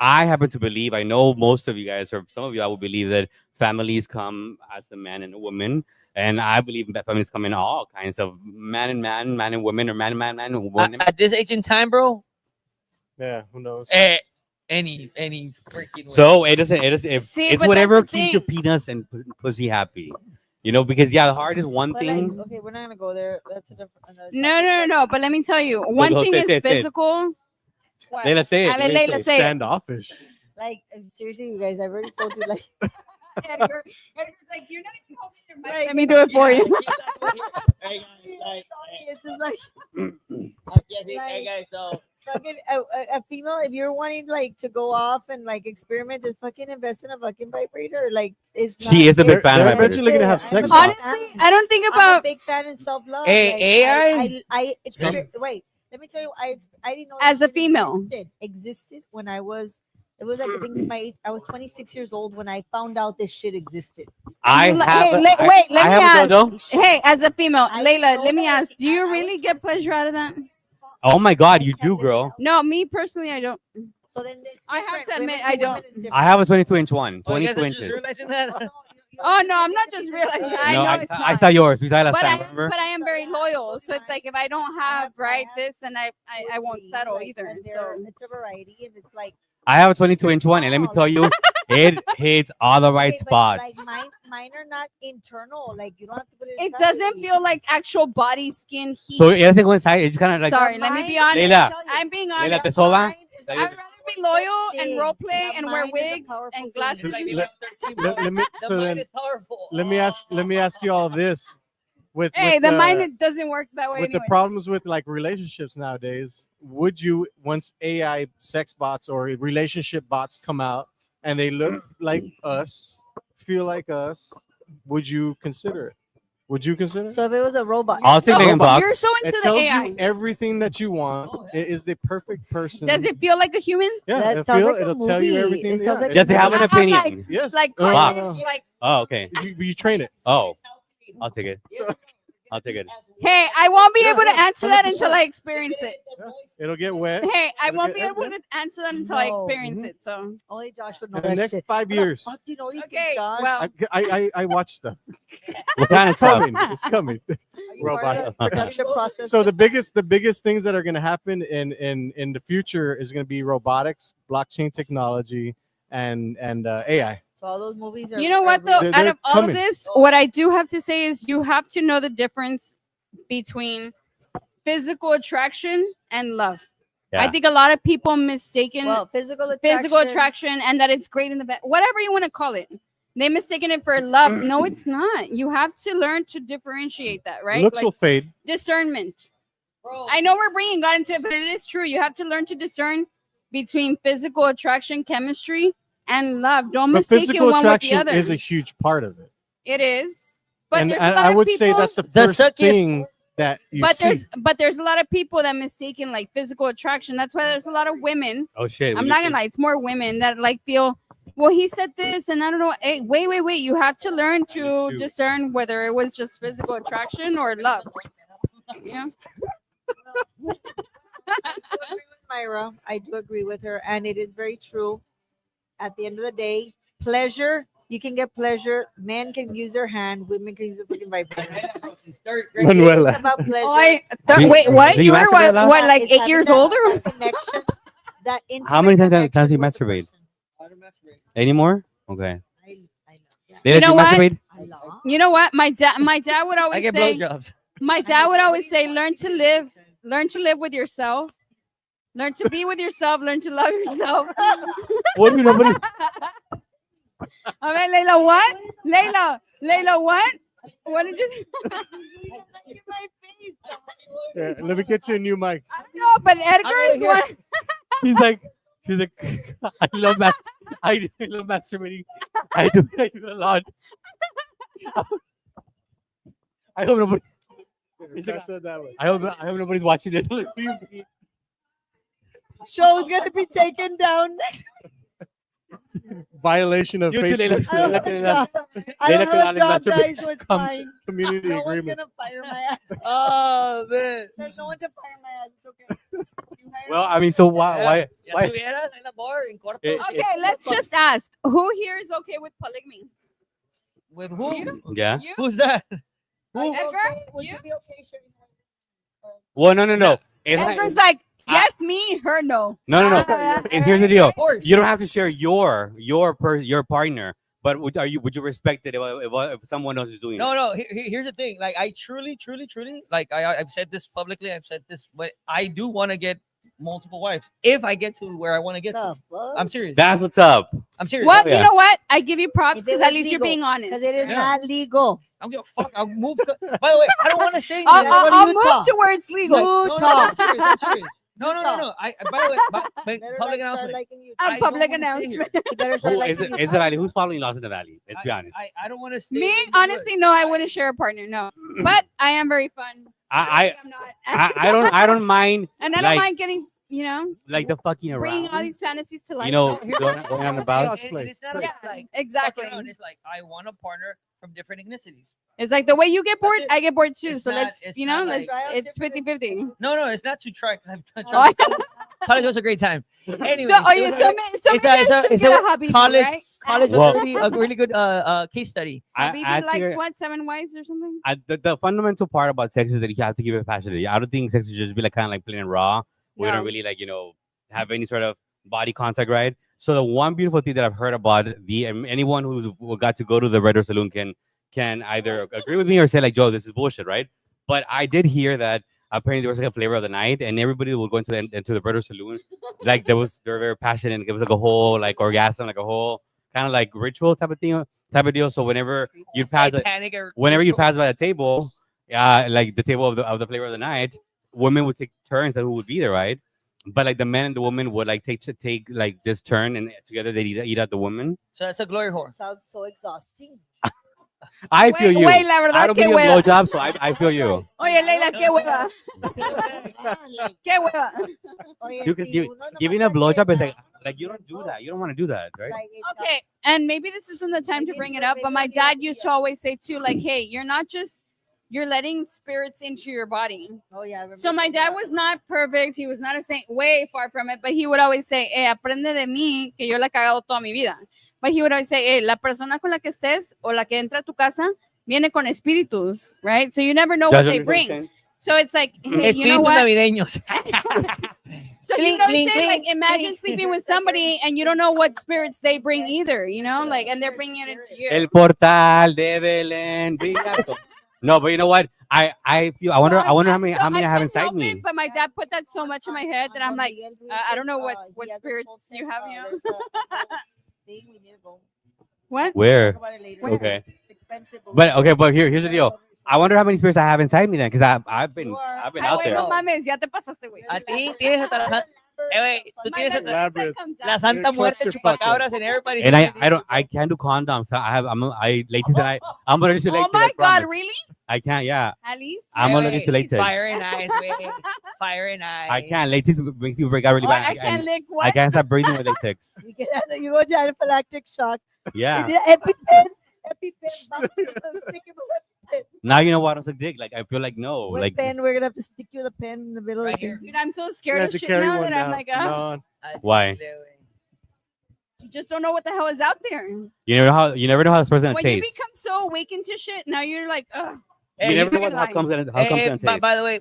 I happen to believe, I know most of you guys, or some of you, I would believe that families come as a man and a woman. And I believe that families come in all kinds of man and man, man and woman, or man and man, man and woman. At this age in time, bro, Yeah, who knows? any freaking way. So it is, See, it's but whatever that's the keeps your thing. peanuts and pussy happy. Because, yeah, the heart is one But like, thing. okay, we're not gonna go there. That's a different. Another No. But let me tell you, one go, thing say is it, say it. physical. What? Leila, say it. A ver, Leila, say it. Standoffish. Like, seriously, you guys, I've already told you, like, Edgar's like, you're not even holding your mic. Let me do it for you. It's just like Hey guys, so fucking a female. If you're wanting like to go off and like experiment, just fucking invest in a fucking vibrator. Like it's. She is a big fan of They're vibrators. eventually gonna have sex. I'm a- bots. Honestly, I don't think I'm a about big fan in self love. AI? Wait, let me tell you, I didn't know As this a shit female. existed when I was. It was like I think I was 26 years old when I found out this shit existed. I Hey, have. wait, let I me have ask. a dildo. Hey, as a female, I Layla, know let me that. ask. Do you I really was get pleasure out of that? Oh my God, you do, girl. No, me personally, I don't. So then it's I have different. to admit, Women I women don't. is different. I have a 22-inch one. oh, you guys 22 are just inches. realizing that. Oh no, I'm not just realizing. I No, know I, it's I not. saw yours. We saw it last But time. I, Remember? but I am very loyal. So it's like if I don't have right this, then I won't settle Like, either. and So it's a variety, and it's like I have a 22-inch one, and let me tell you, it hits all the right okay, but, spots. like mine are not internal. Like you don't have to put it. it inside. doesn't feel like actual body skin heat. So it doesn't go inside. It's kind of like. Sorry, let me be honest. Leila. I'm being Leila, honest. ¿te soba? Mine is I'd I'd rather be loyal and role play The and wear mind is a wigs powerful and thing. glasses. Like and Let- shit. 13, Let, bro. let me The so mind then is powerful. let me ask you all this. With Hey, with the mind doesn't work that way. with the Anyway. problems with like relationships nowadays, would you once AI sex bots or relationship bots come out and they look like us, feel like us, would you consider it? Would you consider it? So if it was a robot, I'll take So, Megan Fox. you're so into It the tells AI. you everything that you want. It is the perfect person. Does it feel like a human? Yeah, That it'll, sounds like a it'll tell you movie. everything. It sounds Yeah, like Does it have an I'm opinion? like- yes. Like, Uh, like, Oh, okay. you train it. Oh, I'll take it. So- I'll take it. hey, I won't be Yeah, able to yeah, answer that until 100%. I experience it. It'll get wet. Hey, I It'll won't get- be able to answer that until I No. experience Mhm. it. So, only Josh would know In the that next shit. 5 How the years. fuck do you know these okay, things, Josh? well, I watch stuff. What kind of It's stuff? coming. It's coming. Are you part robot. of the production process. So the biggest things that are going to happen in the future is going to be robotics, blockchain technology, and AI. So all those movies are. you know are what though? real. They're Out of all of coming. this, what I do have to say is you have to know the difference between physical attraction and love. I Yeah. think a lot of people mistaken Well, physical attraction and that it's great in the bed, whatever you want to call it. They mistaken it for love. No, it's not. You have to learn to differentiate that, right? Looks Like will fade. discernment. Bro, I know we're bringing God into it, but it is true. You have to learn to discern between physical attraction, chemistry, and love. Don't But mistake physical one with the attraction other. is a huge part of it. It is, but And there's a lot I of would say people- that's the The first suckiest thing that you but see. there's a lot of people that mistaken like physical attraction. That's why there's a lot of women. Oh shit. I'm not gonna lie, it's more women that like feel. Well, he said this, and I don't know. Hey, wait. You have to learn to too. discern whether it was just physical attraction or love. You know? I do agree with Myra. I do agree with her, and it is very true. At the end of the day, pleasure. You can get pleasure. Men can use their hand. Women can use a fucking vibrator. Manuela. It's about pleasure. Wait, what? do You you were masturbate, Lau? what, like It's 8 having years that older? connection, that How many intimate times does he connection with the masturbate? person. Anymore? Okay. I know. Yeah. Leila, You do know what? masturbate? I love. You know what? My dad would I always get say. blowjobs. My dad would always say, learn to live with yourself. Learn to be with yourself. Learn to love yourself. What do you know? A ver, Layla, what? Layla, what? What did you Yeah, let me get you a new mic. I don't know, but Edgar is one. She's like, I love masturbating. I do it a lot. I hope nobody. I said that way. I hope nobody's watching this. Show's gonna be taken down next. Violation of You too, Leila. Facebook Leila, Leila. I Leila don't know can a job, masturbate. guys, so it's Come. fine. community No one's agreement. gonna fire my ass. Oh man. There's no one to fire my ass. It's okay. You hire Well, me. I mean, so why? Ya Why? estuvieras en la bar, en corto. Eh, Okay, let's just ask. Who here is okay with polygamy? With who? You? Yeah. You? Who's that? Are you Edgar? okay? Would You? you be okay sharing? Well, no. It's not- Edgar's like, yes, me, her, no. no. And here's the deal: Of course. you don't have to share your partner, but would you respect it if someone else is doing it? No. Here's the thing. Like, I truly, like, I've said this publicly. I've said this, but I do want to get multiple wives if I get to where I want to get to. The fuck? I'm serious. That's what's up. I'm serious. What? Oh, yeah. You know what? I give you props If it because at was least you're legal, being honest. Because it is Yeah. not legal. I don't give a fuck. I'll move. By the way, I don't want to stay in I'll, New I'll- York. I'll Utah. move to where it's legal. No, I'm serious. I'm serious. No. Utah. By the way, Better public start announcement. liking you. I A don't public wanna stay here. announcement. You better start Who liking is it? you. Is the valley? Who's following Lost in the Valley? Let's be honest. I don't want to stay. Me, in the honestly, US. no, I wouldn't share a partner. No, but I am very fun. I I'm not. I don't mind And I don't like- mind getting, like the fucking bringing all around. these fantasies to life. You know, Here's going the- going on and- about. and it's not Yeah, like exactly. fucking around. It's like I want a partner from different ethnicities. It's like the way you get bored, it. I get bored too. It's So not- let's, it's you know, not let's, like- it's 50-50. No, it's not to try because I'm Oh, trying. College was a great time. Anyway, So, oh, yeah, so it's get a a hobby, college. right? College Well- was a really good case study. Habibi I likes figure- what, 7 wives or something? the fundamental part about sex is that you have to give it passionate. I don't think sex should just be like kind of like plain and raw. We No. don't really like have any sort of body contact, right? So the one beautiful thing that I've heard about anyone who got to go to the Red Door Saloon can either agree with me or say like, Joe, this is bullshit, right? But I did hear that apparently there was like a flavor of the night, and everybody would go into the Red Door Saloon, like they were very passionate, and it was like a whole like orgasm, like a whole kind of like ritual type of deal. So whenever you pass Satanic or whenever you ritual. pass by the table, like the table of the flavor of the night, women would take turns that who would be there, right? But like the men and the woman would like take like this turn, and together they eat out the woman. So that's a glory hole. Sounds so exhausting. I feel you. Güey, la verdad, I don't qué believe in hueva. blowjob, so I feel you. Oye, Leila, qué hueva. Like, Qué hueva. oye, You can si give, uno nomás giving a blowjob is quiere- like you don't do that. You don't want to do that, right? like, it Okay, sounds- and maybe this isn't the time to Maybe bring it's it up, for- but my maybe dad it's- used to always say too, like, hey, you're letting spirits into your body. Oh yeah. I remember So my saying dad that. was not perfect. He was not a saint, way far from it, but he would always say, aprende de mí, que yo la he cagado toda mi vida. But he would always say, la persona con la que estés o la que entra a tu casa viene con espíritus, right? So you never know what That's they what bring. you're saying? So it's like, hey, you know Espíritus what? navideños. So you Clink, know, clink, say like, clink, imagine clink. sleeping with somebody and you don't know what spirits they bring either, you know, like, and they're bringing it into you. El portal de Belén. brilla. No, but you know what? I feel. I wonder how many I have can't inside help me. it, but my dad put that so much in my head that I'm Don like, Miguel Ruiz I don't know says, what he has a spirits posted, you have, you know? there's a thing we need to go. what? Where? Talk about it later. Okay. It's expensive. But here's the deal. I wonder how many spirits I have inside me then, because I've been out Ay, güey, there. no mames, ya te pasaste, güey. A ti tienes hasta la, güey, tú My tienes dad hasta says Labyrinth. it comes la out. Santa You're Muerte clusterfucker. chupacabras and everybody. And I can't do condoms. I'm latex and I'm allergic to Oh latex. my I God, promise. really? I can't. Yeah, At least? I'm allergic to latex. Fire and ice, güey. Fire and ice. I can't. Latex makes me break out really Oh, bad. I can't lick I what? can't stop breathing with latex. You go to anaphylactic shock. Yeah. You need an EpiPen. Stick him with a Now you know why I don't suck dick. Like I feel like no. With Like pen, we're gonna have to stick you with a pen in the middle Right of the here. Dude, I'm so You scared have of to shit carry now one that I'm now. like, No. Why? you just don't know what the hell is out there. you never know how this person When you tastes. become so awakened to shit, now you're like, ugh. You Hey, never know you're how lying. comes to taste. by the way,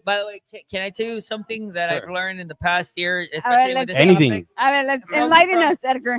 can I tell you something that I've Sure. learned in the past year, especially with let's this see. Anything. topic? A ver, let's From- enlighten from- us, Edgar.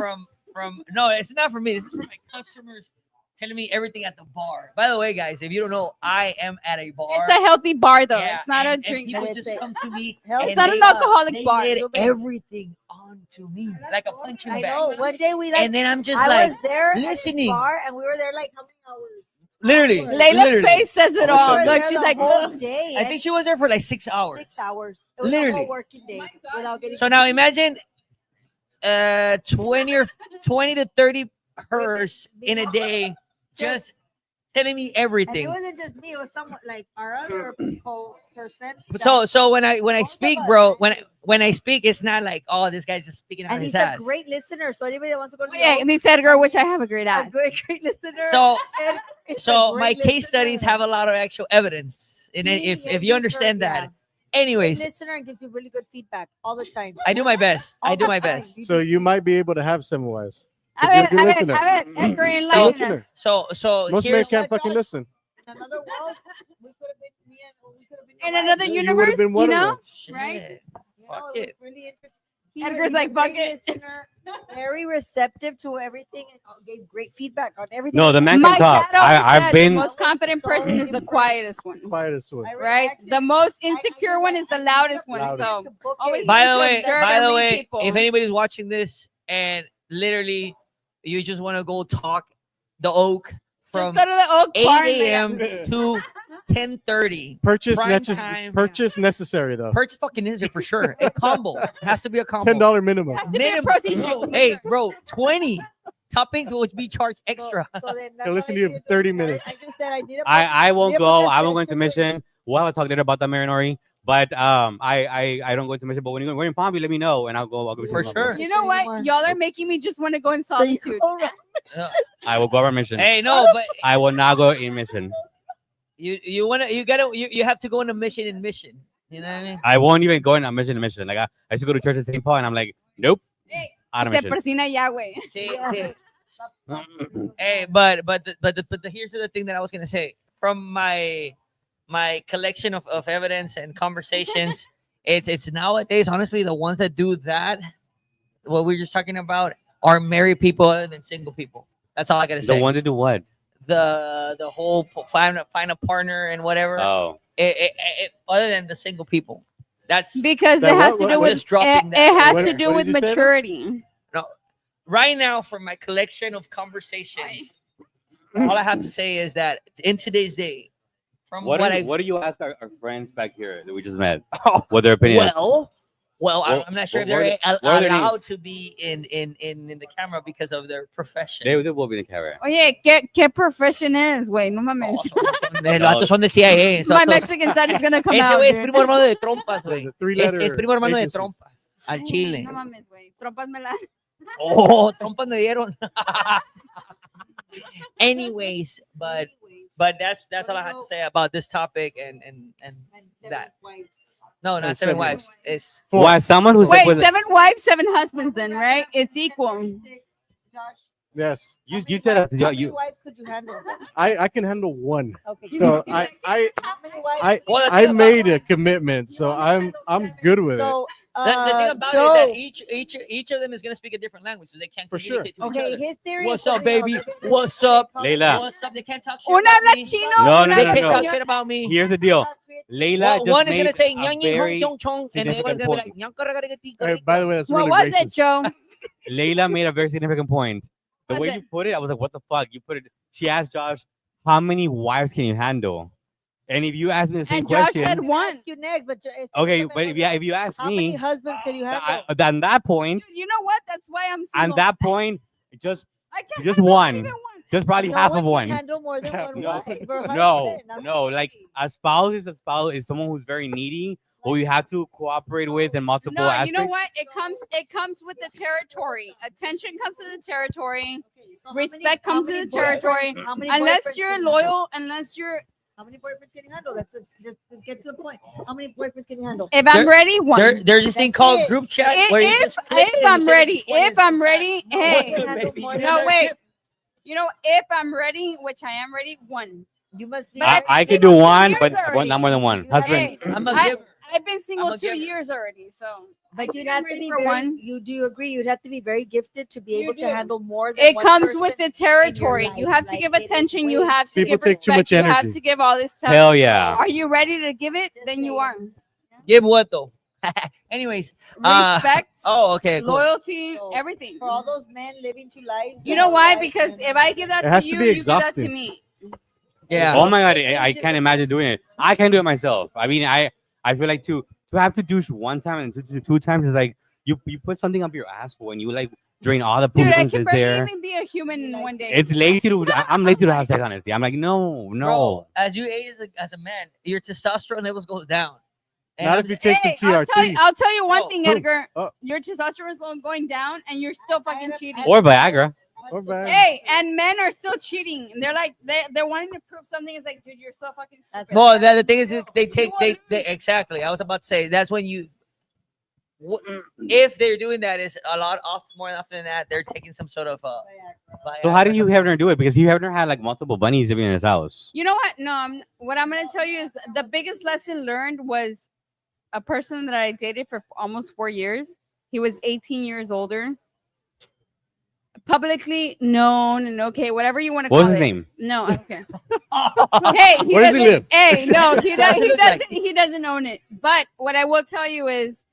From no, it's not for me. This is for my customers telling me everything at the bar. By the way, guys, if you don't know, I am at a bar. It's a healthy bar, though. Yeah, it's not and a drink. people It's just a- come to me. Health- and It's not they, an alcoholic they bar. laid everything onto me like a punching I bag. know. One day we like. And then I'm just I like was there listening. at this bar, and we were there like how many hours? Literally. Layla's Literally. face says it Oh, all. shit. We were Look, there she's the like, whole ugh. day. I think she was there for like 6 hours. 6 hours. It was a Literally. whole working day Oh my God. without getting. So now imagine 20 to 30 hers in a day just telling me And it everything. wasn't just me; it was someone like our other person. So when I speak, bro, when I speak, it's not like, oh, this guy's just speaking out and his he's a ass. great listener. So anybody that wants to go to the Yeah, and this Edgar, which I have a great a ass. great listener. So And it's a so my great case listener. studies have a lot of actual evidence. And then He if gives you her- understand yeah. that, Great anyways, listener and gives you really good feedback all the time. I do my best. I All do the my time. best. So you might be able to have 7 wives. A ver, You're a a good ver, listener. a ver, Edgar, Good enlighten listener. us. So Most men here's can't fucking listen. In another world, we could have been me and we could have been In your another wives. You universe, would've been you one of know? them. Shit. Right? You know, Fuck it was it. really interesting. Edgar's he's like, a fuck great it. listener, very receptive to everything, and gave great feedback on everything. No, the man My can talk. dad always I've said been. the most confident person is the quietest one. Quietest one. Right? The most insecure one is the loudest one. So always By need the to way, observe by and the read way, people. if anybody's watching this and literally you just want to go talk the Oak just from go to the Oak 8 Barn. a.m. to 10:30. Purchase Prime time. purchase necessary though. Purchase fucking necessary for sure. A combo. It has to be a combo. $10 minimum. Has to be a Minimum. protein Bro, shake. hey, bro, 20 toppings will be charged extra. So then They'll listen to you for 30 minutes. I just said I need a I won't need a go. book I that won't go says into sugar. mission. We'll have a talk later about that, Marinori. But I don't go into mission. But when we're in Palm Beach, let me know and I'll go. I'll go For sure. You know what? Y'all are making me just want to go in So you solitude. go around- I will go on mission. Hey, no, but I will not go in mission. you have to go on a mission in mission. You know what I mean? I won't even go in a mission. Like I used to go to church in St. Paul, and I'm like, nope, Hey, out of se mission. persina ya, güey. See, Yeah. see. Hey, but here's the thing that I was gonna say from my collection of evidence and conversations. It's nowadays honestly the ones that do that, what we were just talking about, are married people other than single people. That's all I gotta The say. one to do what? The whole find a partner and whatever. Oh, Other than the single people. That's Because That it has what- to what- do with just dropping it, that. it has What- to do what with did you say now? maturity. right now from my collection of conversations. All I have to say is that in today's day, from what what I do you ask our friends back here that we just met? What their opinion is? well, Well, I'm not sure if what are they're what are their allowed names? to be in the camera because of their profession. They will be the carrot. Oye, ¿qué profession is, güey? No mames. Los vatos son del CIA. esos My vatos- Mexican side is gonna come Ese out. güey es dude. primo hermano de trompas, güey. The three-letter Es primo hermano de agencies. trompas. Al Ay, chile. No mames, güey. Trompas me la. Oh, trompas me dieron. Anyways, but that's all I had to say about this topic and that. No, not And seven seven. wives. It's Four. Well, as someone who's Wait, with 7 wives, 7 husbands, then, right? It's equal. Josh, Yes. you said how many you wives could you handle? I can handle one. Okay. So how many wives? Well, the I thing made about- a commitment, so I'm good with it. So the thing about Joe, it is that each of them is gonna speak a different language, so they can't For sure. communicate to each okay, other. his theory. What's is up, something else. baby? Okay, What's up? Leila. What's up? They can't talk shit Una about habla me. chino. No, una They no, can't habla talk no. shit about me. Here's the deal. Layla just One is gonna made say a "Nyang, nyang, very hong, chong, chong," and the other one's gonna be like significant "Nyang, By the way, that's What really was it, racist. Joe? Layla made a very significant point. The Was way it? you put it, I was like, what the fuck? You put it. She asked Josh, how many wives can you handle? And if you ask me the same And Josh question, had I'm one. gonna ask you next, but okay, but if you ask how many me, husbands can you handle? at that point, You know what? That's why I'm single. at that point, just I can't just handle one. even one. just probably No half one of can one. handle more than one No, wife or No, husband. I'm no, like sorry. a spouse is someone who's very needy, who you have to cooperate with in multiple No, aspects. you know what? It comes with the territory. Attention comes to the territory. Okay, so how Respect many- comes how to many the territory. boyfriends- how many Unless boyfriends you're can you handle? loyal, unless you're. How many boyfriends can you handle? Let's just get to the point. How many boyfriends can you handle? If I'm ready, one. There's this thing That's called it. group chat If- where you if- just click if and you I'm say ready, each one if is I'm chat. ready, No hey. one can handle more than No, one. wait. You know, if I'm ready, which I am ready, one. You must be. But very I could single do 2 one, years but already. not more than one. You have Husband, to be- I'm a I- giver. I've been single I'm a 2 giver. years already, so. But I you'd think I'm have to ready be for very, one. You do you agree? You'd have to be very gifted to be You able do. to handle more than It one comes person. with the territory. You life. have to Like, give it is attention. You way- have to People give take too respect. much You have energy. to give all this stuff. hell yeah. Are you ready to give it? Just Then you saying. are. Give what though? Anyways. Respect, Oh, okay. Cool. loyalty, So, everything. For all those men living two lives. You that know are why? wives Because and- if I give that It has to to you, be you give that to exhausting. me. Yeah. Oh my god, I can't imagine doing it. I can't do it myself. I mean, I feel like to have to douche one time and two times is like you put something up your asshole and you like drain all the poop Dude, I that's can barely there. even be a human in one day. It's lazy to. I'm lazy to have sex. Honestly, I'm like no. Bro, as you age as a man, your testosterone levels goes down. And Not I'm if you just- take some Hey, TRT. I'll tell you one Oh, thing, oh, Edgar. oh. Your testosterone is going down, and you're still fucking cheating. Or Viagra. Or Viagra. Hey, and men are still cheating. And they're like they're wanting to prove something. It's like, dude, you're so fucking stupid. No, the thing is, they take You will they lose. exactly. I was about to say that's when you. If they're doing that, is a lot more often than that they're taking some sort of So how did Viagra you or have her do it? Because you haven't had like multiple bunnies living in his house. You know what? No, what I'm gonna tell you is the biggest lesson learned was a person that I dated for almost 4 years. He was 18 years older. Publicly known and okay, whatever you want to call What was his it. name? No, I don't care. Hey, Where does he live? Hey, no, he Doesn't look like he doesn't own it. But what I will tell you is,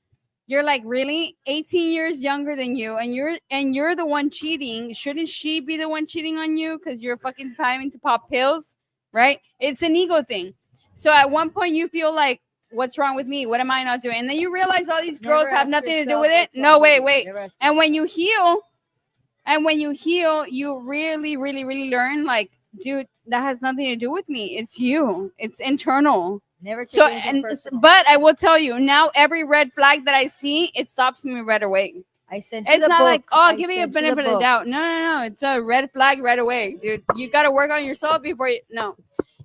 you're like, really 18 years younger than you, and you're the one cheating. Shouldn't she be the one cheating on you because you're fucking having to pop pills, right? It's an ego thing. So at one point you feel like, what's wrong with me? What am I not doing? And then you realize all these girls Never have ask nothing to do yourself with it. what's wrong No, with you. wait. Never ask And yourself. when you heal, you really, really, really learn, like, dude, that has nothing to do with me. It's you. It's internal. Never take So, anything personal. but I will tell you now, every red flag that I see, it stops me right away. I sent you It's the not book. like, oh, I give me a sent you the benefit of the book. doubt. No. It's a red flag right away, dude. You got to work on yourself before you. No,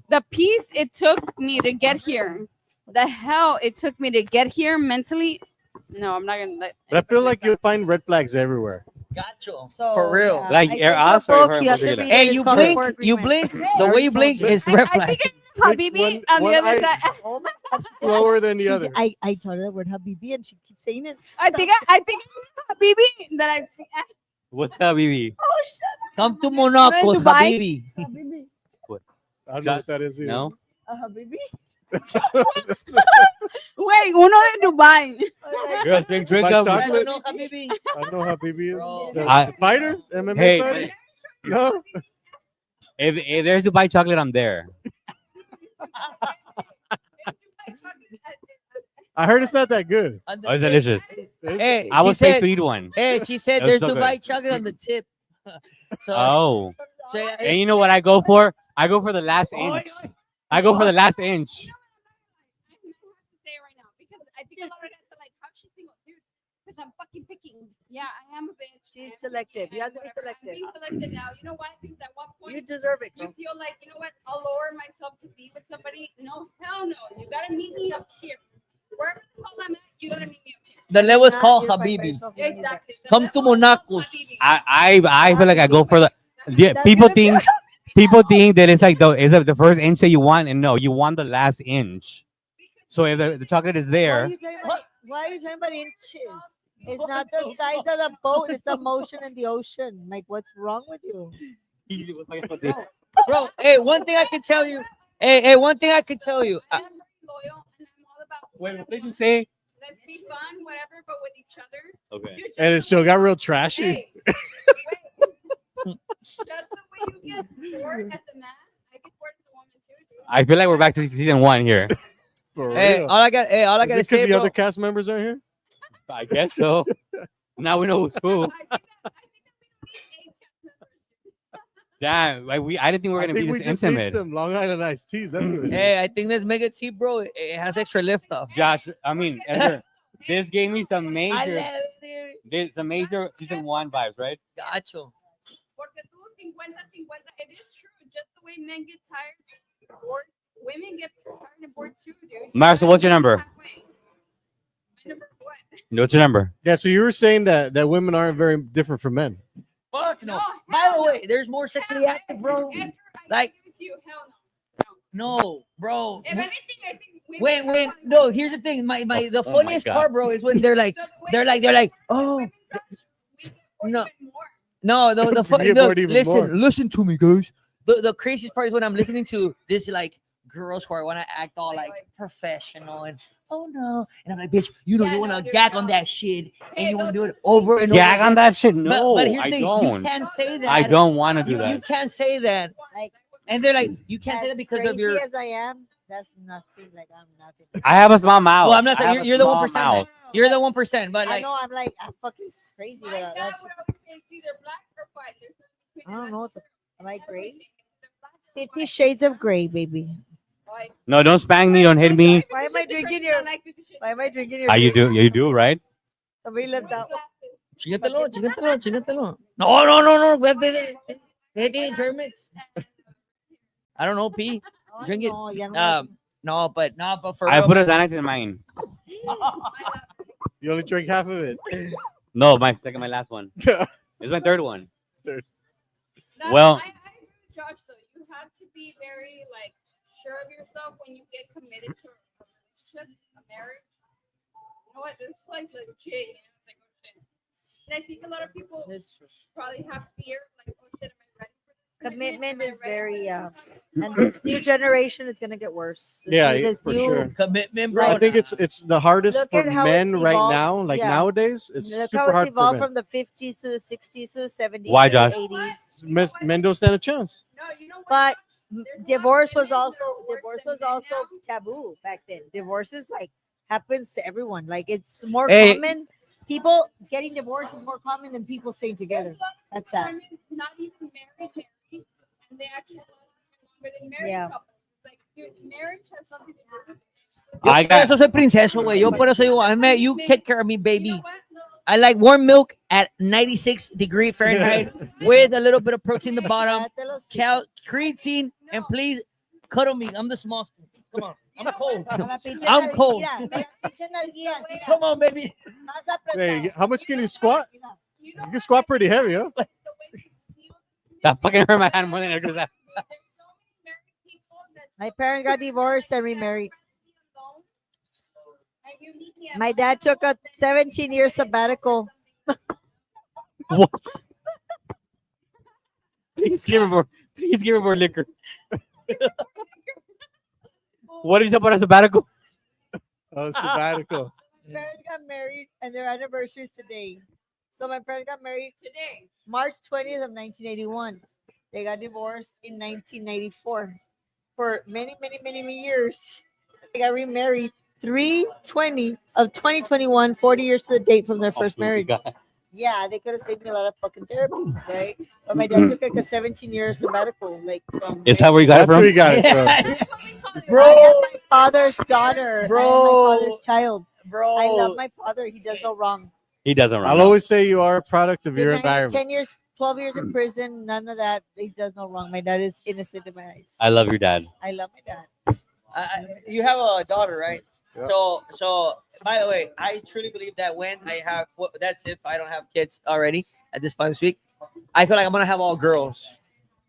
the peace it took me to get here, the hell it took me to get here mentally. No, I'm not gonna let. But I feel like you'll find red flags everywhere. Gotcha. So, For real. yeah, Like, I air sent you a us or book, her you have to particular? read Hey, it. you It's called blink. Work You Agreement. blink. I The way already you told blink you. is I red think flag. it's Habibi on the one other eye- side. Oh my God, she said- Slower than the other. I told her the word Habibi and she keeps saying it. I think Habibi that I've seen. What's up, BB? Oh, Come to Monaco, Dubai? habibi. Habibi. I don't know what that is either. No. Habibi. Wait, uno de Dubai. Girls, drink By up. chocolate? No, habibi. I don't know how BB is. Bro. The I- fighter? MMA Hey, fighter? No. if there's Dubai chocolate, I'm there. I heard it's not that good. Oh, it's delicious. Hey, I she was paid said, to eat one. hey, she said It was there's so Dubai good. chocolate on the tip. So, Oh, so yeah, and you know what I go for? I go for the last inch. I go for the last inch. Say it right now because I think a lot of guys are like, "How's she single, dude?" Because I'm fucking picking. Yeah, I am a bitch. She's I'm selective. picky You and have to be whatever. I'm selective. being selective now. You know why? Because at one point You deserve it, you girl. feel like, you know what? I'll lower myself to be with somebody. No, hell no. You gotta meet me up here. Wherever the hell I'm at, you gotta meet me up here. the level is Nah, called you're fine by habibi. yourself, you don't need that. Exactly. The Come to level is called Monaco. Habibi. I feel like I go for the. Yeah, That's people gonna be think that it's like the first inch that you want, and no, you want the last inch. So if the chocolate is Why are there, you talking about inches? It's not the size of the boat, it's the motion in the ocean. Like, what's wrong with you? Bro, hey, one thing I can tell you. Hey, one thing I can tell you. I am very loyal and I'm all about. Wait, what did you say? Let's be fun, whatever, but with each other. Okay. Dude, And it just still the got way- real trashy. Hey, wait. Just the way you get bored as a man, I get bored as a woman too, dude. I feel like we're back to season 1 here. For Hey, real. all I got. Hey, all I Is it gotta 'cause say, the bro. other cast members aren't here? I guess so. Now we know who's who. I think that we don't need 8 cast members. Damn, like I didn't think we were I gonna think be we this just need intimate. some Long Island iced teas. That's what it is. Hey, I think this mega tea, bro. It has extra lift off. Josh, I mean, Edgar, this gave me some I major, love it. some major season 1 vibes, right? Gacho. Porque tú 50-50, it is true. Just the way men get tired, bored, women get tired and bored too, dude. Max, so what's your number? Halfway. My number what? What's your number? Yeah, so you were saying that women aren't very different from men. Fuck no. No, By hell the no. way, there's more sexually active, bro. Edgar, Like- give it to you. Hell No, bro. no. If anything, I think Wait. No, here's the thing. The Oh my funniest God. part, bro, is when they're like, oh, no. No, the We funny. get bored even more. Listen to me, guys. The craziest part is when I'm listening to this like girls who want to act all like professional and oh no, and I'm like, bitch, you Yeah, want no, to dude, gag no. on that shit and Hey, you want to those do are it the over and over. Gag on that shit? No, but here's the I thing, don't. you can't say that. I don't want to do You that. can't say that. Like, And they're like, you can't say as that because of crazy your. as I am, that's nothing. Like, I'm nothing. I have a small mouth. Well, I'm not I saying have a you're the small 1%. then. mouth. You're the 1%, but I like, know, I'm fucking crazy. My But dad that's, would always say it's either black or white. There's no between. I don't and know. that's Am I true. gray? Everything. It's either black or 50 white. Shades of Gray, baby. White. No, don't spank me. Don't hit me. Why am I drinking your? Why am I drinking your? How you drink? do? You do right? Somebody left out. chingatelo. No. Vete, Germans. I don't know, P. Oh, Drink it. no, ya no. No, but for I real, put a Xanax in mine. You only drank half of it. No, my last one. It's my third one. I Well- agree with Josh though. You have to be very like sure of yourself when you get committed to a relationship, a marriage. You know what? This is like legit. You know? It's like, oh shit. And I think a lot of people That's true. probably have fear, like, oh shit, am I ready for this? Commitment Am I is ready very for this? and this new generation is gonna get worse. Yeah, This for new, sure. Commitment, bro. I think it's the hardest Look for at how men it's right evolved. now. Like Yeah. nowadays, it's Look super how it's hard for evolved men. from the 50s to the 60s to the 70s. Why, to Josh? the 80s. Men don't stand a chance. No, you know what? But There's a lot of divorce was women who also are worse divorce than was men also now. taboo back then. Divorce is like happens to everyone. Like it's more Hey. common. People getting divorced is more common than people staying together. There's a lot of That's sad. women not even married, and they actually last longer than married Yeah. couples. Like, dude, marriage has something to do with it. I Por eso got soy princeso, güey. Yo por eso digo, I met you, take care of me, You baby. know what? No, I like warm milk at 96-degree Fahrenheit with a little bit of protein in the bottom, Cállate los hijos. creatine, and please cuddle me. I'm the small spoon. Come on, I'm cold. A la pinche I'm nalguilla, cold. mira, pinche nalguilla, mira. Come on, baby. Más apretado. Hey, how much can you squat? Mira. you You know can squat pretty heavy, huh? the way you feel. that fucking hurt my hand more than it hurt that. There's so many married people that My parents got divorced and remarried. alone, and you meet me at My dad took a 17-year sabbatical. What? Please give her more. Please give her more liquor. What did you say about a sabbatical? Oh, sabbatical. My parents got married and their anniversary is today. So my parents got married today. March 20th of 1981. They got divorced in 1994. For many, many, many, many years. They got remarried 3/20 of 2021, 40 years to the date from their first marriage. Yeah, they could have saved me a lot of fucking therapy, right? But my dad took like a 17-year sabbatical. Like from Is that where you got it That's from? where you got it from. That's what we call it. Bro. I am my father's daughter. Bro. I am my father's child. Bro. I love my father. He does no wrong. He doesn't run. I'll always say you are a product of your Did environment. 10 years, 12 years in prison. None of that. He does no wrong. My dad is innocent in my eyes. I love your dad. I love my dad. You have a daughter, right? Yeah. So by the way, I truly believe that when I have, that's if I don't have kids already at this point this week, I feel like I'm gonna have all girls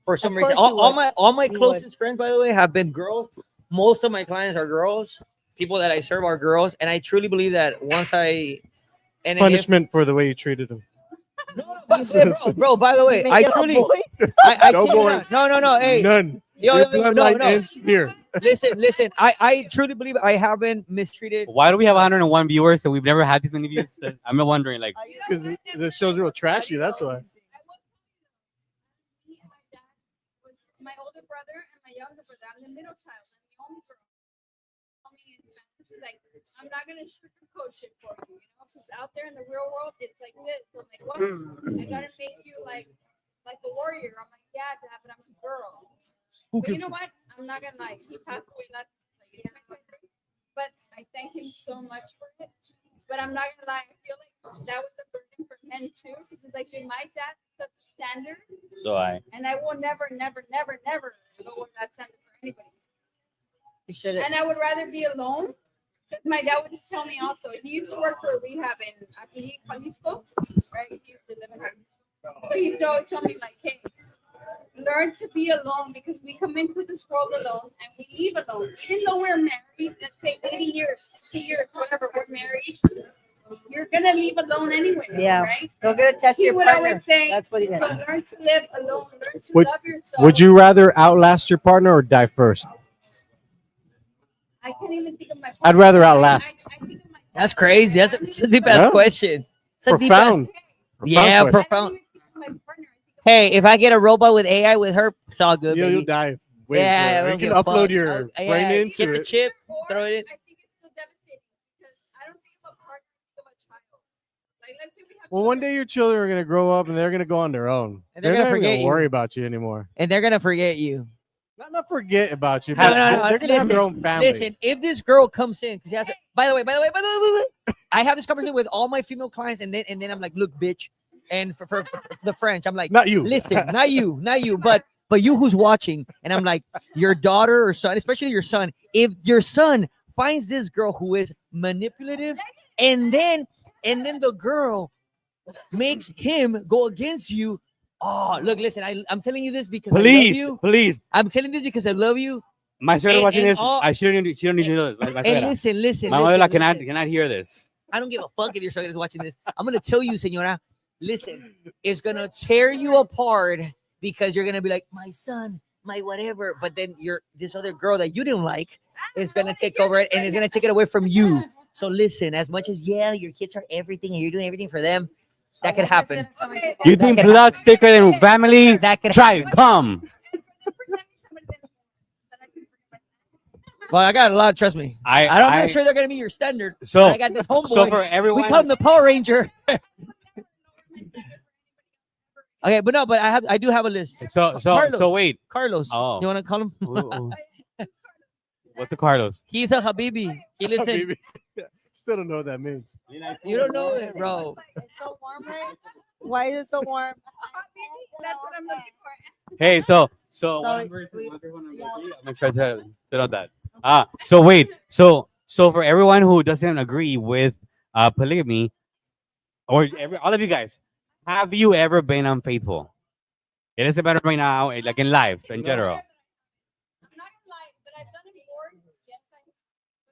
for some Of reason. course you All my You closest friends, by the way, have been girls. Most of my clients are girls. People that I serve are girls, and I truly believe that once I and if- Punishment for the way you treated him. bro, by the way, Make I it all truly, boys. I No kid you boys. not. No, hey, None. yo, Your yo, bloodline no. ends here. Listen. I truly believe I haven't mistreated. Why do we have 101 viewers and we've never had this many views? I'm wondering, like, Because this show's real trashy. That's why. Me and my dad was my older brother and my younger brother. I'm the middle child. I'm the only girl. Mommy in Spanish is like, I'm not gonna sugarcoat shit for you, you know, because out there in the real world, it's like this. So I'm like, what? I gotta make you like a warrior. I'm like, yeah, Dad, but I'm a girl. But you know what? I'm not gonna lie. He passed away last like, but I thank him so much for it. But I'm not gonna lie. I feel like that was a burden for men too, because it's like, dude, my dad set the standard, so and I will never go with that standard for anybody. You should And I would rather be alone. My dad would just tell me also. He used to work for a rehab in Jalisco, right? He used to live in Jalisco. So he used to always tell me like, hey, learn to be alone because we come into this world alone and we leave alone. Even though we're married, let's say 80 years, 60 years, whatever, we're married. You're gonna leave alone anyway, Yeah. right? Don't get attached to He your would partner. always say, That's what he meant. so learn to live alone, learn to Would- love yourself. Would you rather outlast your partner or die first? I can't even think of my I'd rather outlast. I think of my That's crazy. That's a deep ass Yeah. question. It's a deep Profound. Yeah, question. profound. I don't even think of my partner. I think of Hey, if I get a robot with AI with her, it's all good, You'll baby. die. Wait, Yeah, I you don't can give a upload fuck. your Yeah, brain get into the it. chip, Or throw it in. I think it's so devastating because I don't think of a partner, I think of a child. Like, let's say we have Well, one day your children are gonna grow up and they're gonna go on their own. And They're they're not gonna even gonna forget you. worry about you anymore. And they're gonna forget you. Not forget about you, No, but no, they're gonna have their own family. Listen, if this girl comes in, because she has, by the way, I have this conversation with all my female clients, and then I'm like, look, bitch, and for the French, I'm like, Not you. listen, not you, but you who's watching, and I'm like, your daughter or son, especially your son, if your son finds this girl who is manipulative, and then the girl makes him go against you. Oh, look, listen, I'm telling you this because I love please, you. please. I'm telling you this because I love you. My sister And- watching and this. all- She don't need to know this. My And suegra. listen. My mother listen. cannot hear this. I don't give a fuck if your sugar is watching this. I'm gonna tell you, senora, listen, it's gonna tear you apart because you're gonna be like, my son, my whatever. But then this other girl that you didn't like is gonna take over it and is gonna take it away from you. So listen, as much as your kids are everything and you're doing everything for them, that could happen. You think blood's thicker than family? That could Try it. Come. Well, I got a lot. Trust me. I'm not sure they're gonna be your standard. So I got this homeboy. So for everyone, we call him the Power Ranger. Okay, but no, but I do have a list. So wait, Carlos. Oh. You want to call him? What's a Carlos? He's a Habibi. He lives in. Habibi. Still don't know what that means. You don't know it, bro. It's so warm, right? Why is it so warm? That's what I'm looking for. Hey, so Sorry, I'm excited to know that. So wait, so for everyone who doesn't agree with polygamy, or all of you guys, have you ever been unfaithful? It doesn't matter right now, like in life in general. I'm not gonna lie, but I've done it before. Yes, but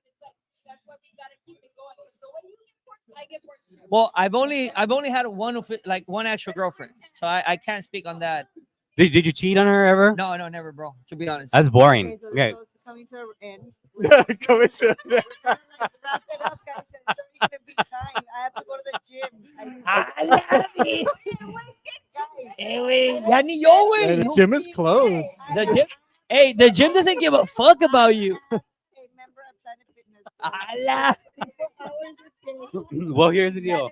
it's like that's why we gotta keep it going. So when you get bored, I get bored too. Well, I've only had one actual girlfriend, so I can't speak on that. Did you cheat on her ever? No, never, bro. To be honest. That's boring. Okay, Okay. so it's coming to an end. Coming to- We're trying to wrap it up, guys. It's already gonna be time. I have to go to the gym. I love it. Guys, Ya ni yo, güey. And the gym is closed. The gym, hey, the gym doesn't give a fuck about you. hey, member of Planet Fitness. Ala. 24 hours a day. Well, here's the deal.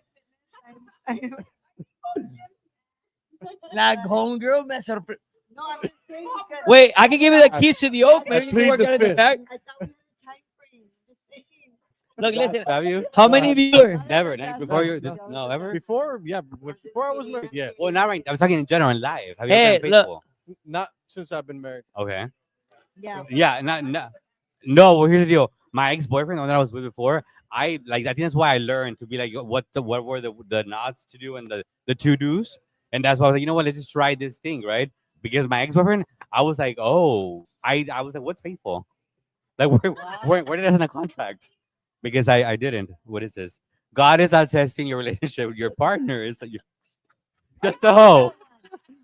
La homegirl me sorpre. No, I'm just saying because Wait, I can give you the keys to the oak. Maybe you plead can work the out in the fifth. back. I thought we had a time frame. Just saying. Look, listen. Have you? How many viewers? Never. Before you? No. No, ever. Before I was married, yes. Well, not right. I'm talking in general in life. Have you Hey, ever been look. faithful? Not since I've been married. Okay. Yeah. Yeah. No. Well, here's the deal. My ex-boyfriend, the one that I was with before, I think that's why I learned to be like, what were the nots to do and the to dos, and that's why I was like, you know what, let's just try this thing, right? Because my ex-boyfriend, I was like, oh, I was like, what's faithful? Like, where did it in the contract? Because I didn't. What is this? God is not testing your relationship with your partner. It's like just a hoe.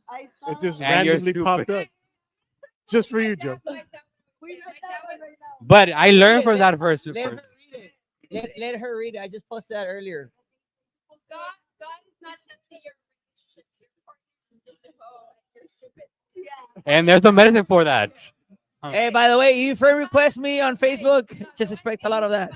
I saw It just And you're randomly popped stupid. up. Just for you, Joe. we got that one right now. But I learned from that first. Let her read it. Let her read it. I just posted that earlier. Well, God is not testing your relationship. Your partner is just a hoe, and you're stupid. And there's no medicine for that. Hey, by the way, if you friend request me on Facebook, just expect a lot of that.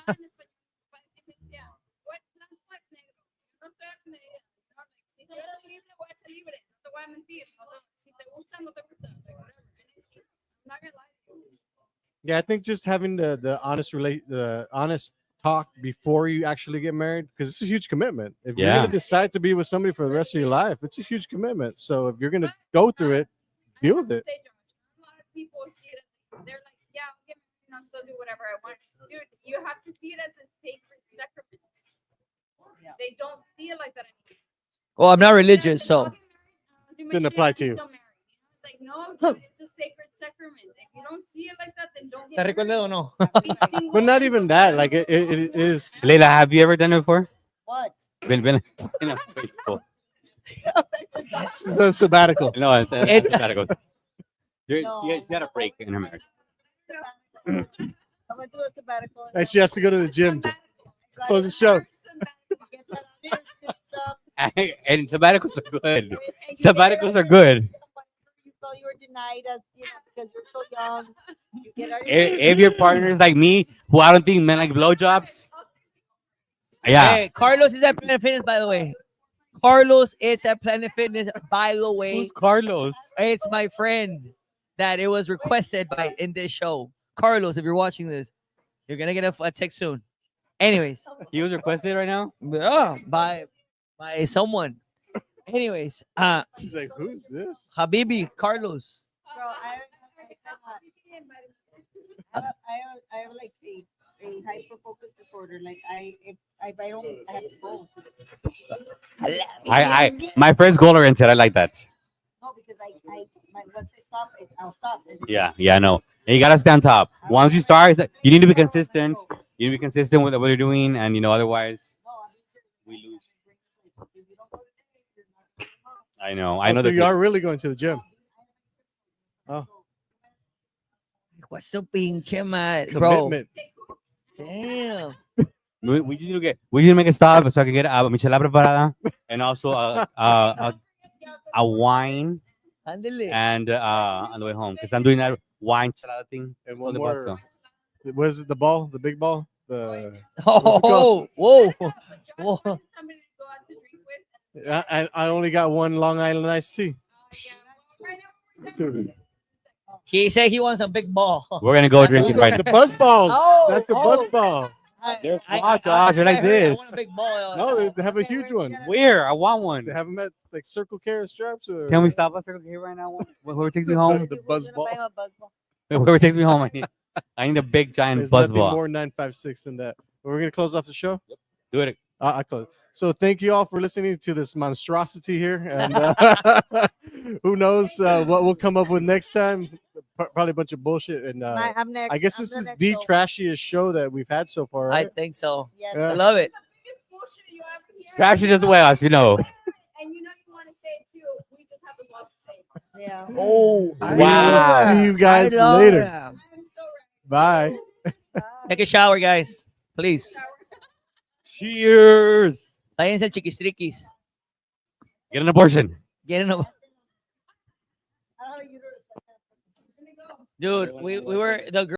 Yeah, I think just having the honest talk before you actually get married, because it's a huge commitment. If you're Yeah. gonna decide to be with somebody for the rest of your life, it's a huge commitment. So if you're gonna go through it, deal with it. A lot of people see it as they're like, yeah, I'll get married and I'll still do whatever I want. Dude, you have to see it as a sacred sacrament. Yeah. They don't see it like that anymore. Well, I'm not religious, so Didn't apply to you. It's like, no, dude, it's a sacred sacrament. If you don't see it like that, then don't ¿te get recuerdas o no? married. Be single. But not even that. Like it is. Leila, have you ever done it before? What? Been faithful. The sabbatical. No, it's It's- sabbatical. No. She had a break in her marriage. I went through a sabbatical. And she has to go to the gym. Close the show. Get that out of your system. And sabbaticals are good. And you Sabbaticals get are good. You felt you were denied as because you're so young. You get out of If your partner is like me, who I don't think men like blowjobs, yeah. Hey, Carlos is at Planet Fitness, by the way. Carlos is at Planet Fitness, by the way. Who's Carlos? It's my friend that it was requested by in this show. Carlos, if you're watching this, you're gonna get a text soon. Anyways, He was requested right now. yeah, by someone. Anyways, She's like, who's this? Habibi, Carlos. Bro, I have like a hyper focus disorder. Like if I don't, I have to go. My friends goal oriented. I like that. No, because once I stop, I'll stop. Yeah, I know. And you gotta stay on top. Once you start, you need to be consistent. You need to be consistent with what you're doing, and otherwise No, I mean, seriously, we lose. if you don't go today, you're I know. I know So that you are really going to the gym. Oh, What's so pinche mad, bro? commitment. Damn. we just need to make a stop so I can get a michelada preparada and also a wine Ándale. and on the way home because I'm doing that wine chelada thing. And on one the more. box, What is it? The ball? The big ball? The Oh, whoa, whoa. Somebody to go out to drink with. I only got one Long Island iced tea. He said he wants a big ball. We're gonna go drinking right The now. buzz balls. Oh, That's the buzz ball. There's Josh, you're like I heard I this. want a big ball. No, they have a huge one. Where? I want one. They have them at like Circle K straps. Or Can we stop us here right now? Whoever takes me home. The buzz ball. Whoever takes me home. I need a big giant There's buzz nothing ball. more 956 than that. We're gonna close off the show. Do it. I close. So thank you all for listening to this monstrosity here, and who knows what we'll come up with next time? Probably a bunch of bullshit. And I'm next. I guess this is the trashiest show that we've had so far. I Right? think so. Yeah. Yeah. I love it. Trash it as well, as you know. And you know you want to say it too. We just have the balls to say it. Yeah. Oh, Wow. See you guys I love later. that. I'm so ready. Bye. Take a shower, guys. Please. Cheers. Váyanse al chiquistriquis. Get an abortion. Get in a... Dude, we were the